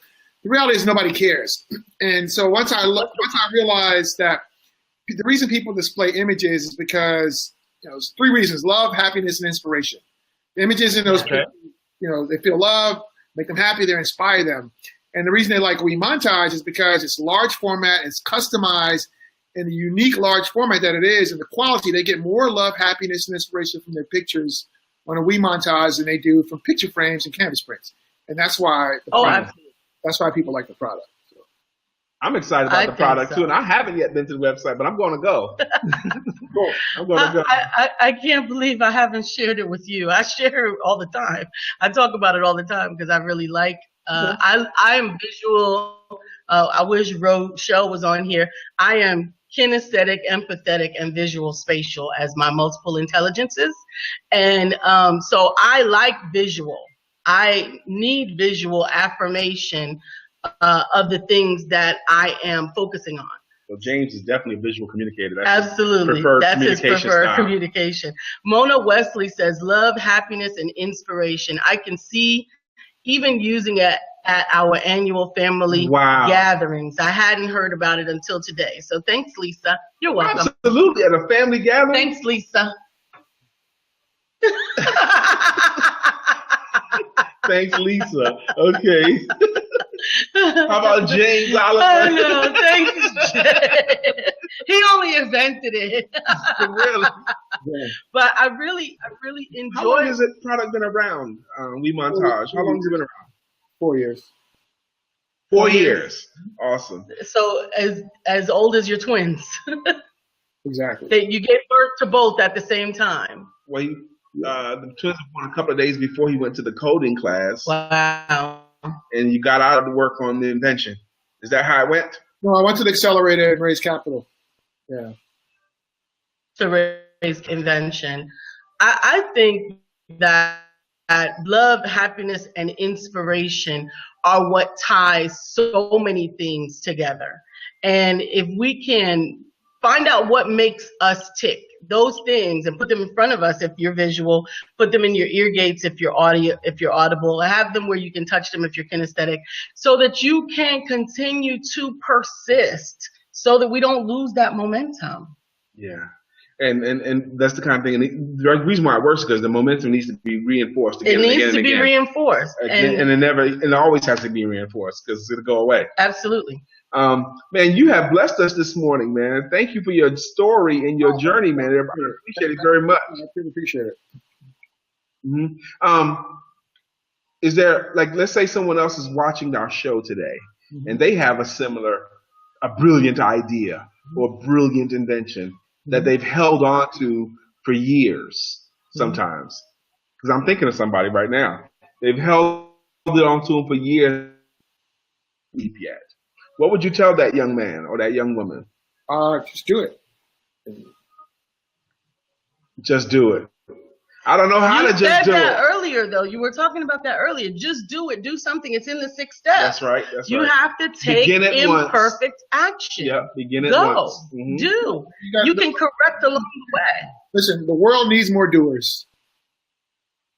the reality is nobody cares. And so once I realized that the reason people display images is because, there's three reasons: love, happiness, and inspiration. The images in those people, they feel love, make them happy, they inspire them. And the reason they like WeMontage is because it's large format, it's customized in the unique large format that it is, and the quality. They get more love, happiness, and inspiration from their pictures on a WeMontage than they do from picture frames and canvas prints. And that's why that's why people like the product. So. I'm excited about the product too, and I haven't yet been to the website, but I'm going to go. I'm going to go. I can't believe I haven't shared it with you. I share it all the time. I talk about it all the time because I really like. I am visual. I wish Rochelle was on here. I am kinesthetic, empathetic, and visual spatial as my multiple intelligences, and so I like visual. I need visual affirmation of the things that I am focusing on. Well, James is definitely a visual communicator. Absolutely. That's his preferred communication. Mona Wesley says, love, happiness, and inspiration. I can see even using it at our annual family gatherings. I hadn't heard about it until today. So thanks, Lisa. You're welcome. Absolutely. At a family gathering? Thanks, Lisa. Thanks, Lisa. Okay. How about James Oliver? Oh, no, thanks, James. He only invented it. Really? Yeah. But I really enjoy. How long has the product been around? WeMontage. How long has it been around? 4 years. 4 years. Awesome. So as old as your twins. Exactly. You gave birth to both at the same time. Well, the twins were born a couple of days before he went to the coding class. Wow. And you got out of work on the invention. Is that how it went? No, I went to the accelerator and raised capital. Yeah. To raise invention. I think that love, happiness, and inspiration are what ties so many things together. And if we can find out what makes us tick, those things, and put them in front of us if you're visual, put them in your ear gates if you're audible, have them where you can touch them if you're kinesthetic, so that you can continue to persist, so that we don't lose that momentum. Yeah. And that's the kind of thing. And the reason why it works is because the momentum needs to be reinforced again. It needs to be reinforced. And it always has to be reinforced because it'll go away. Absolutely. Man, you have blessed us this morning, man. Thank you for your story and your journey, man. I appreciate it very much. I really appreciate it. Mm-hmm. Is there, let's say someone else is watching our show today, and they have a brilliant idea or brilliant invention that they've held on to for years sometimes. Because I'm thinking of somebody right now. They've held it on to them for years. Yet. What would you tell that young man or that young woman? Just do it. Just do it. I don't know how to just do it. You said that earlier, though. You were talking about that earlier. Just do it. Do something. It's in the 6 steps. That's right. You have to take imperfect action. Yeah, begin it once. Mm-hmm. Do. You can correct along the way. Listen, the world needs more doers.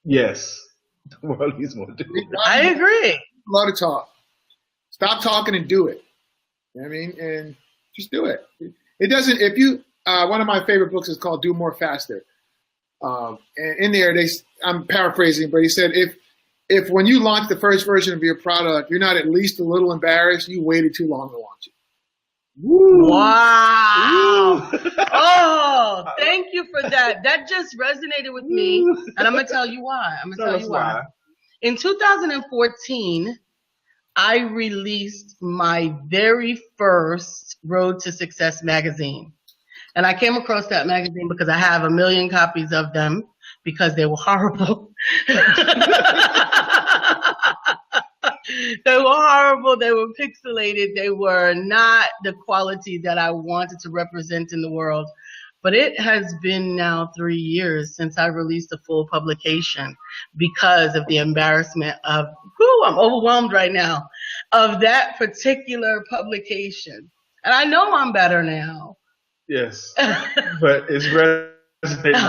Yes. The world needs more doers. I agree. A lot of talk. Stop talking and do it. You know what I mean? And just do it. It doesn't, one of my favorite books is called Do More Faster. And in there, I'm paraphrasing, but he said, if when you launch the first version of your product, you're not at least a little embarrassed, you waited too long to launch it. Woo. Wow. Oh, thank you for that. That just resonated with me. And I'm going to tell you why. In 2014, I released my very first Road to Success magazine. And I came across that magazine because I have 1 million copies of them because they were horrible. They were horrible. They were pixelated. They were not the quality that I wanted to represent in the world. But it has been now 3 years since I released a full publication because of the embarrassment of, I'm overwhelmed right now, of that particular publication. And I know I'm better now. Yes, but it's resonating.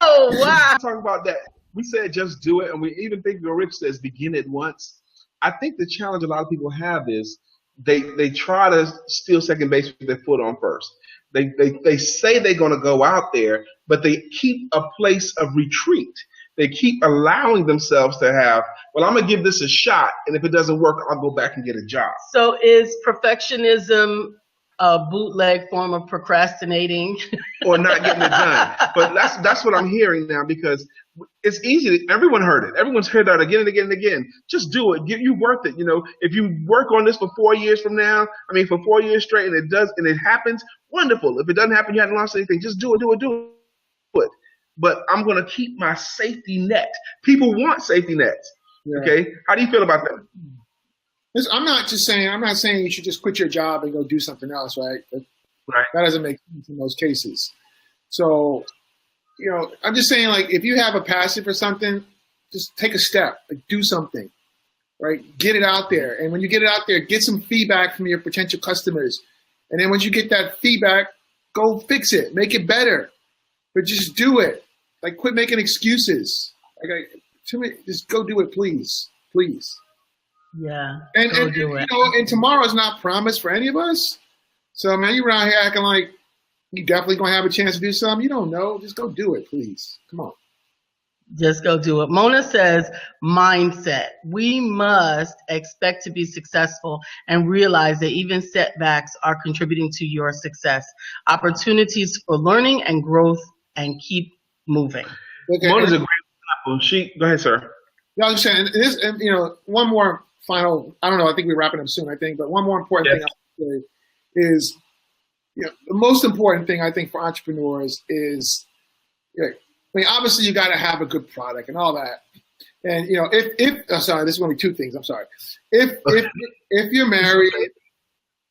Oh, wow. Talk about that. We said just do it, and we even think Rich says begin it once. I think the challenge a lot of people have is they try to steal second base with their foot on first. They say they're going to go out there, but they keep a place of retreat. They keep allowing themselves to have, well, I'm going to give this a shot, and if it doesn't work, I'll go back and get a job. So is perfectionism a bootleg form of procrastinating? Or not getting it done? But that's what I'm hearing now, because it's easy. Everyone heard it. Everyone's heard that again and again and again. Just do it. You worth it. If you work on this for 4 years from now, for 4 years straight, and it happens, wonderful. If it doesn't happen, you haven't lost anything. Just do it. But I'm going to keep my safety net. People want safety nets. Yeah. Okay? How do you feel about that? I'm not saying you should just quit your job and go do something else, right? Right. That doesn't make sense in most cases. So, I'm just saying, like, if you have a passion for something, just take a step, do something, right? Get it out there. And when you get it out there, get some feedback from your potential customers. And then once you get that feedback, go fix it, make it better. But just do it. Like, quit making excuses. Just go do it, please. Yeah. And tomorrow's not promised for any of us. So, man, you're around here acting like you definitely gonna have a chance to do something. You don't know. Just go do it, please. Come on. Just go do it. Mona says, mindset. We must expect to be successful and realize that even setbacks are contributing to your success. Opportunities for learning and growth, and keep moving. Okay. Mona's a great example. Go ahead, sir. Yeah, I was saying, one more final, I don't know, I think we're wrapping up soon, but one more important thing I would say is, the most important thing I think for entrepreneurs is, obviously you got to have a good product and all that. And, this is going to be two things, I'm sorry. If you're married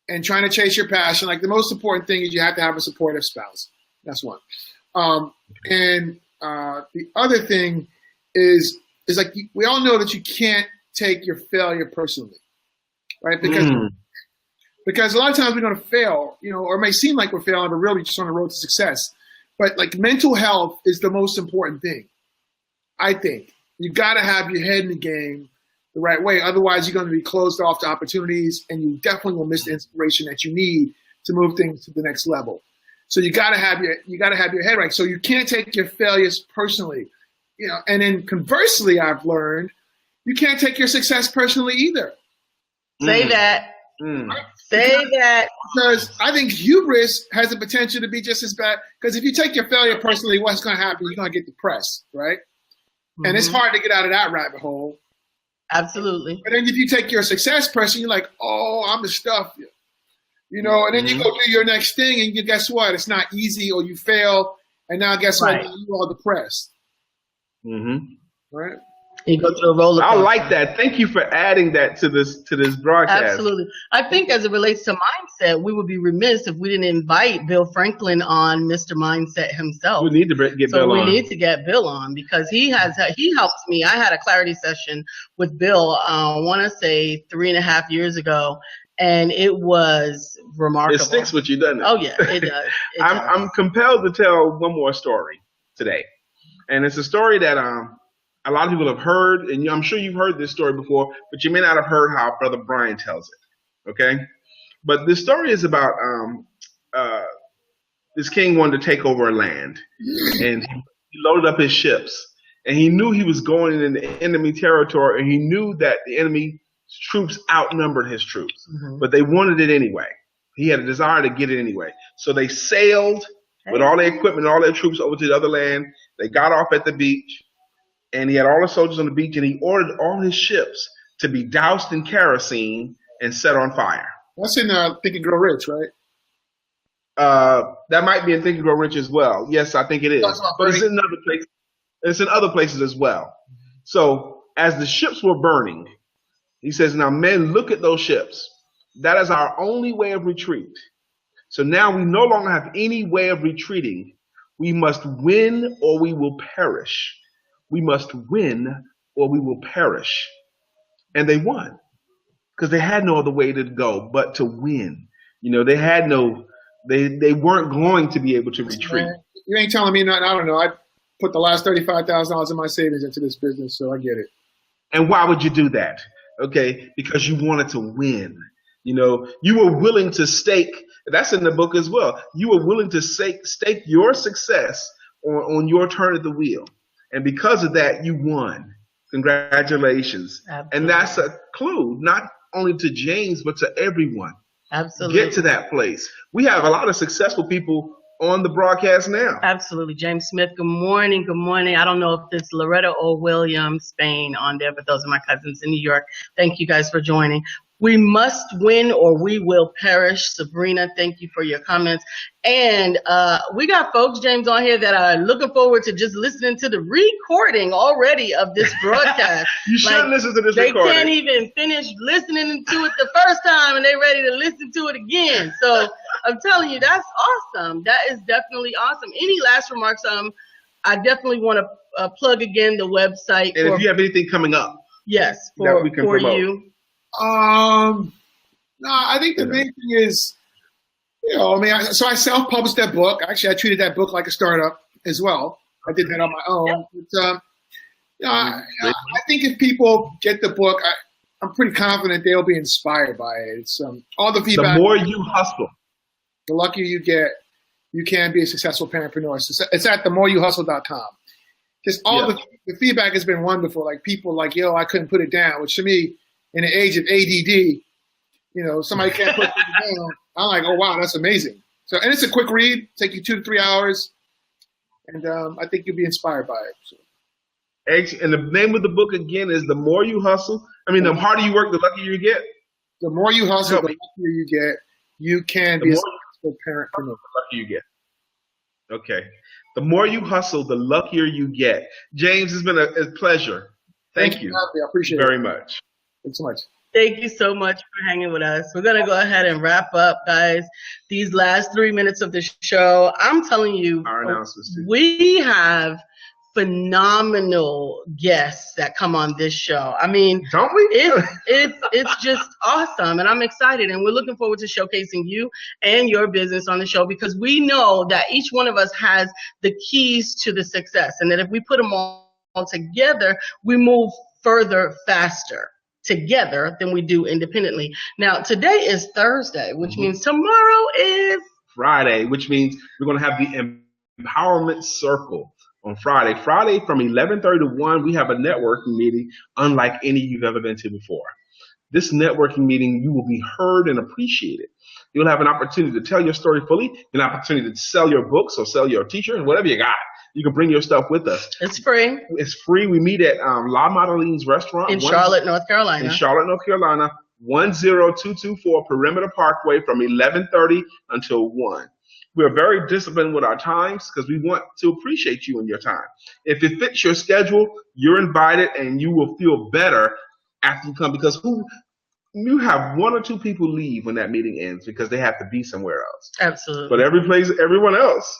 and trying to chase your passion, like, the most important thing is you have to have a supportive spouse. That's one. And the other thing is like, we all know that you can't take your failure personally, right? Because a lot of times we're going to fail, or it may seem like we're failing, but really just on the road to success. But, like, mental health is the most important thing, I think. You got to have your head in the game the right way. Otherwise, you're going to be closed off to opportunities, and you definitely will miss the inspiration that you need to move things to the next level. So you got to have your head right. So you can't take your failures personally, And then conversely, I've learned you can't take your success personally either. Say that. Right? Say that. Because I think hubris has the potential to be just as bad. Because if you take your failure personally, what's going to happen? You're going to get depressed, right? Mm-hmm. And it's hard to get out of that rabbit hole. Absolutely. But then if you take your success personally, you're like, oh, I'm the stuff. And then you go do your next thing, and guess what? It's not easy, or you fail, and now guess what? You're all depressed. Mm-hmm. Right? You go through a roller coaster. I like that. Thank you for adding that to this broadcast. Absolutely. I think as it relates to mindset, we would be remiss if we didn't invite Bill Franklin on, Mr. Mindset himself. We need to get Bill on. We need to get Bill on, because he helps me. I had a clarity session with Bill, I want to say 3.5 years ago. And it was remarkable. It sticks with you, doesn't it? Oh, yeah, it does. I'm compelled to tell one more story today. And it's a story that a lot of people have heard, and I'm sure you've heard this story before, but you may not have heard how Brother Brian tells it, okay? But this story is about this king wanted to take over a land, and he loaded up his ships, and he knew he was going into enemy territory, and he knew that the enemy troops outnumbered his troops, but they wanted it anyway. He had a desire to get it anyway. So they sailed with all their equipment and all their troops over to the other land. They got off at the beach, and he had all the soldiers on the beach, and he ordered all his ships to be doused in kerosene and set on fire. That's in Think and Grow Rich, right? That might be in Think and Grow Rich as well. Yes, I think it is. But it's in other places. It's in other places as well. So as the ships were burning, he says, now, men, look at those ships. That is our only way of retreat. So now we no longer have any way of retreating. We must win or we will perish. We must win or we will perish. And they won, because they had no other way to go but to win. They had they weren't going to be able to retreat. You ain't telling me nothing. I don't know. I put the last $35,000 of my savings into this business, so I get it. And why would you do that? okay, because you wanted to win. You know, you were willing to stake, that's in the book as well. You were willing to stake your success on your turn at the wheel. And because of that, you won. Congratulations. Absolutely. And that's a clue, not only to James, but to everyone. Absolutely. Get to that place. We have a lot of successful people on the broadcast now. Absolutely. James Smith, good morning. Good morning. I don't know if it's Loretta or William Spain on there, but those are my cousins in New York. Thank you guys for joining. We must win or we will perish. Sabrina, thank you for your comments. And we got folks, James, on here that are looking forward to just listening to the recording already of this broadcast. You should listen to this recording. They can't even finish listening to it the first time and they're ready to listen to it again. So I'm telling you, that's awesome. That is definitely awesome. Any last remarks? I definitely want to plug again the website. And if you have anything coming up. Yes, that we can promote. You. No, I think the main thing is, so I self-published that book. Actually, I treated that book like a startup as well. I did that on my own. But, I think if people get the book, I'm pretty confident they'll be inspired by it. It's all the feedback. The more you hustle, the luckier you get, you can be a successful parentpreneur. It's at themoreyouhustle.com. Just all the feedback has been wonderful. Like people like, I couldn't put it down, which to me, in the age of ADD, somebody can't put it down. I'm like, oh wow, that's amazing. So, and it's a quick read, take you 2 to 3 hours, and I think you'll be inspired by it. So. And the name of the book again is The More You Hustle. I mean, the harder you work, the luckier you get. The more you hustle, the luckier you get. You can be a successful parentpreneur. The luckier you get. Okay. The more you hustle, the luckier you get. James, it's been a pleasure. Thank you. I appreciate it very much. Thanks so much. Thank you so much for hanging with us. We're going to go ahead and wrap up, guys. These last 3 minutes of the show, I'm telling you, our announcements too. We have phenomenal guests that come on this show. I mean, don't we? It's just awesome, and I'm excited, and we're looking forward to showcasing you and your business on the show because we know that each one of us has the keys to the success, and that if we put them all together, we move further faster together than we do independently. Now, today is Thursday, which means tomorrow is Friday, which means we're going to have the Empowerment Circle on Friday. Friday from 11:30 to 1, we have a networking meeting unlike any you've ever been to before. This networking meeting, you will be heard and appreciated. You'll have an opportunity to tell your story fully, an opportunity to sell your books or sell your t-shirt, whatever you got. You can bring your stuff with us. It's free. It's free. We meet at La Madeline's restaurant. In Charlotte, North Carolina. 10224 Perimeter Parkway from 11:30 until 1. We're very disciplined with our times because we want to appreciate you and your time. If it fits your schedule, you're invited and you will feel better after you come because you have 1 or 2 people leave when that meeting ends because they have to be somewhere else. Absolutely. But everyone else,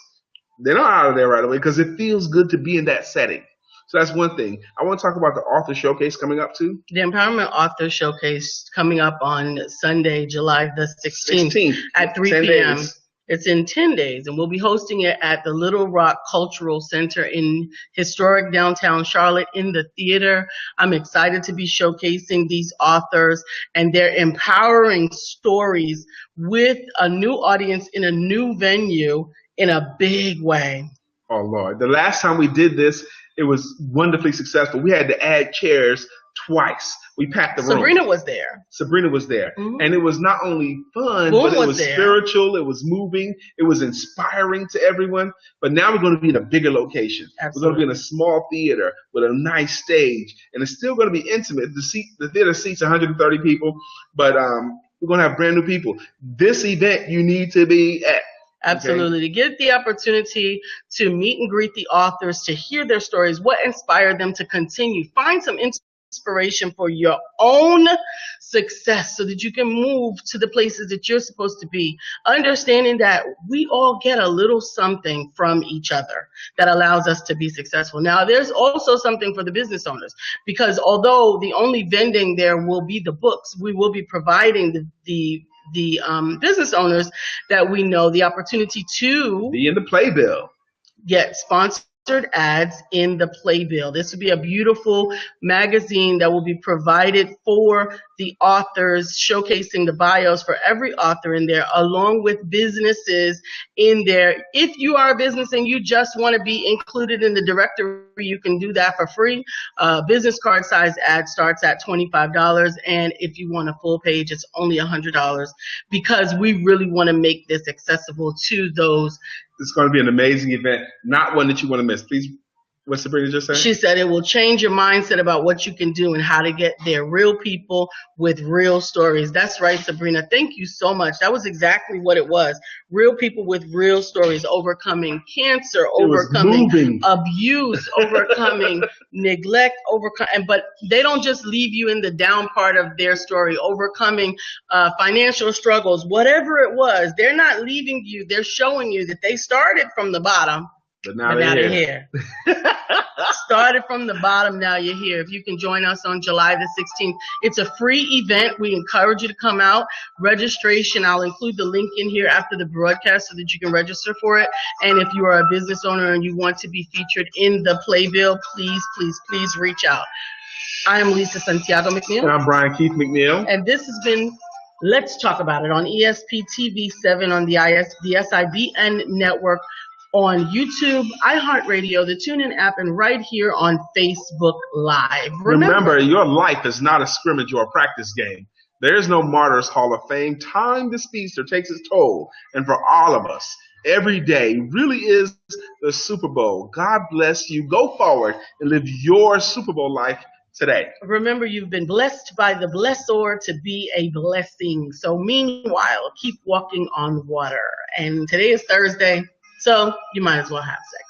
they're not out of there right away because it feels good to be in that setting. So that's one thing. I want to talk about the author showcase coming up too. The Empowerment Author Showcase coming up on Sunday, July the 16th at 3 p.m. It's in 10 days, and we'll be hosting it at the Little Rock Cultural Center in historic downtown Charlotte in the theater. I'm excited to be showcasing these authors and their empowering stories with a new audience in a new venue in a big way. Oh, Lord. The last time we did this, it was wonderfully successful. We had to add chairs twice. We packed the room. Sabrina was there. Mm-hmm. And it was not only fun, but it was spiritual. It was moving. It was inspiring to everyone. But now we're going to be in a bigger location. Absolutely. We're going to be in a small theater with a nice stage. And it's still going to be intimate. The theater seats 130 people, but we're going to have brand new people. This event you need to be at. Absolutely. Okay. To get the opportunity to meet and greet the authors, to hear their stories, what inspired them to continue. Find some inspiration for your own success so that you can move to the places that you're supposed to be, understanding that we all get a little something from each other that allows us to be successful. Now, there's also something for the business owners, because although the only vending there will be the books, we will be providing the business owners that we know the opportunity to be in the playbill, get sponsored ads in the playbill. This will be a beautiful magazine that will be provided for the authors, showcasing the bios for every author in there, along with businesses in there. If you are a business and you just want to be included in the directory, you can do that for free. Business card size ad starts at $25, and if you want a full page, it's only $100, because we really want to make this accessible to those. It's going to be an amazing event, not one that you want to miss. Please, what Sabrina just said? She said it will change your mindset about what you can do and how to get there. Real people with real stories. That's right, Sabrina. Thank you so much. That was exactly what it was. Real people with real stories, overcoming cancer, overcoming abuse, overcoming neglect, but they don't just leave you in the down part of their story, overcoming financial struggles, whatever it was. They're not leaving you. They're showing you that they started from the bottom. But now they're here. Started from the bottom, now you're here. If you can join us on July the 16th, it's a free event. We encourage you to come out. Registration, I'll include the link in here after the broadcast so that you can register for it. And if you are a business owner and you want to be featured in the playbill, please, please, please reach out. I am LisaSantiagoMcNeill. And I'm Brian Keith McNeill. And this has been Let's Talk About It on ESPTV7 on the SIBN network, on YouTube, iHeartRadio, the TuneIn app, and right here on Facebook Live. Remember, your life is not a scrimmage or a practice game. There is no Martyrs Hall of Fame. Time, the speedster, takes its toll. And for all of us, every day really is the Super Bowl. God bless you. Go forward and live your Super Bowl life today. Remember, you've been blessed by the blessor to be a blessing. So meanwhile, keep walking on water. And today is Thursday, so you might as well have sex.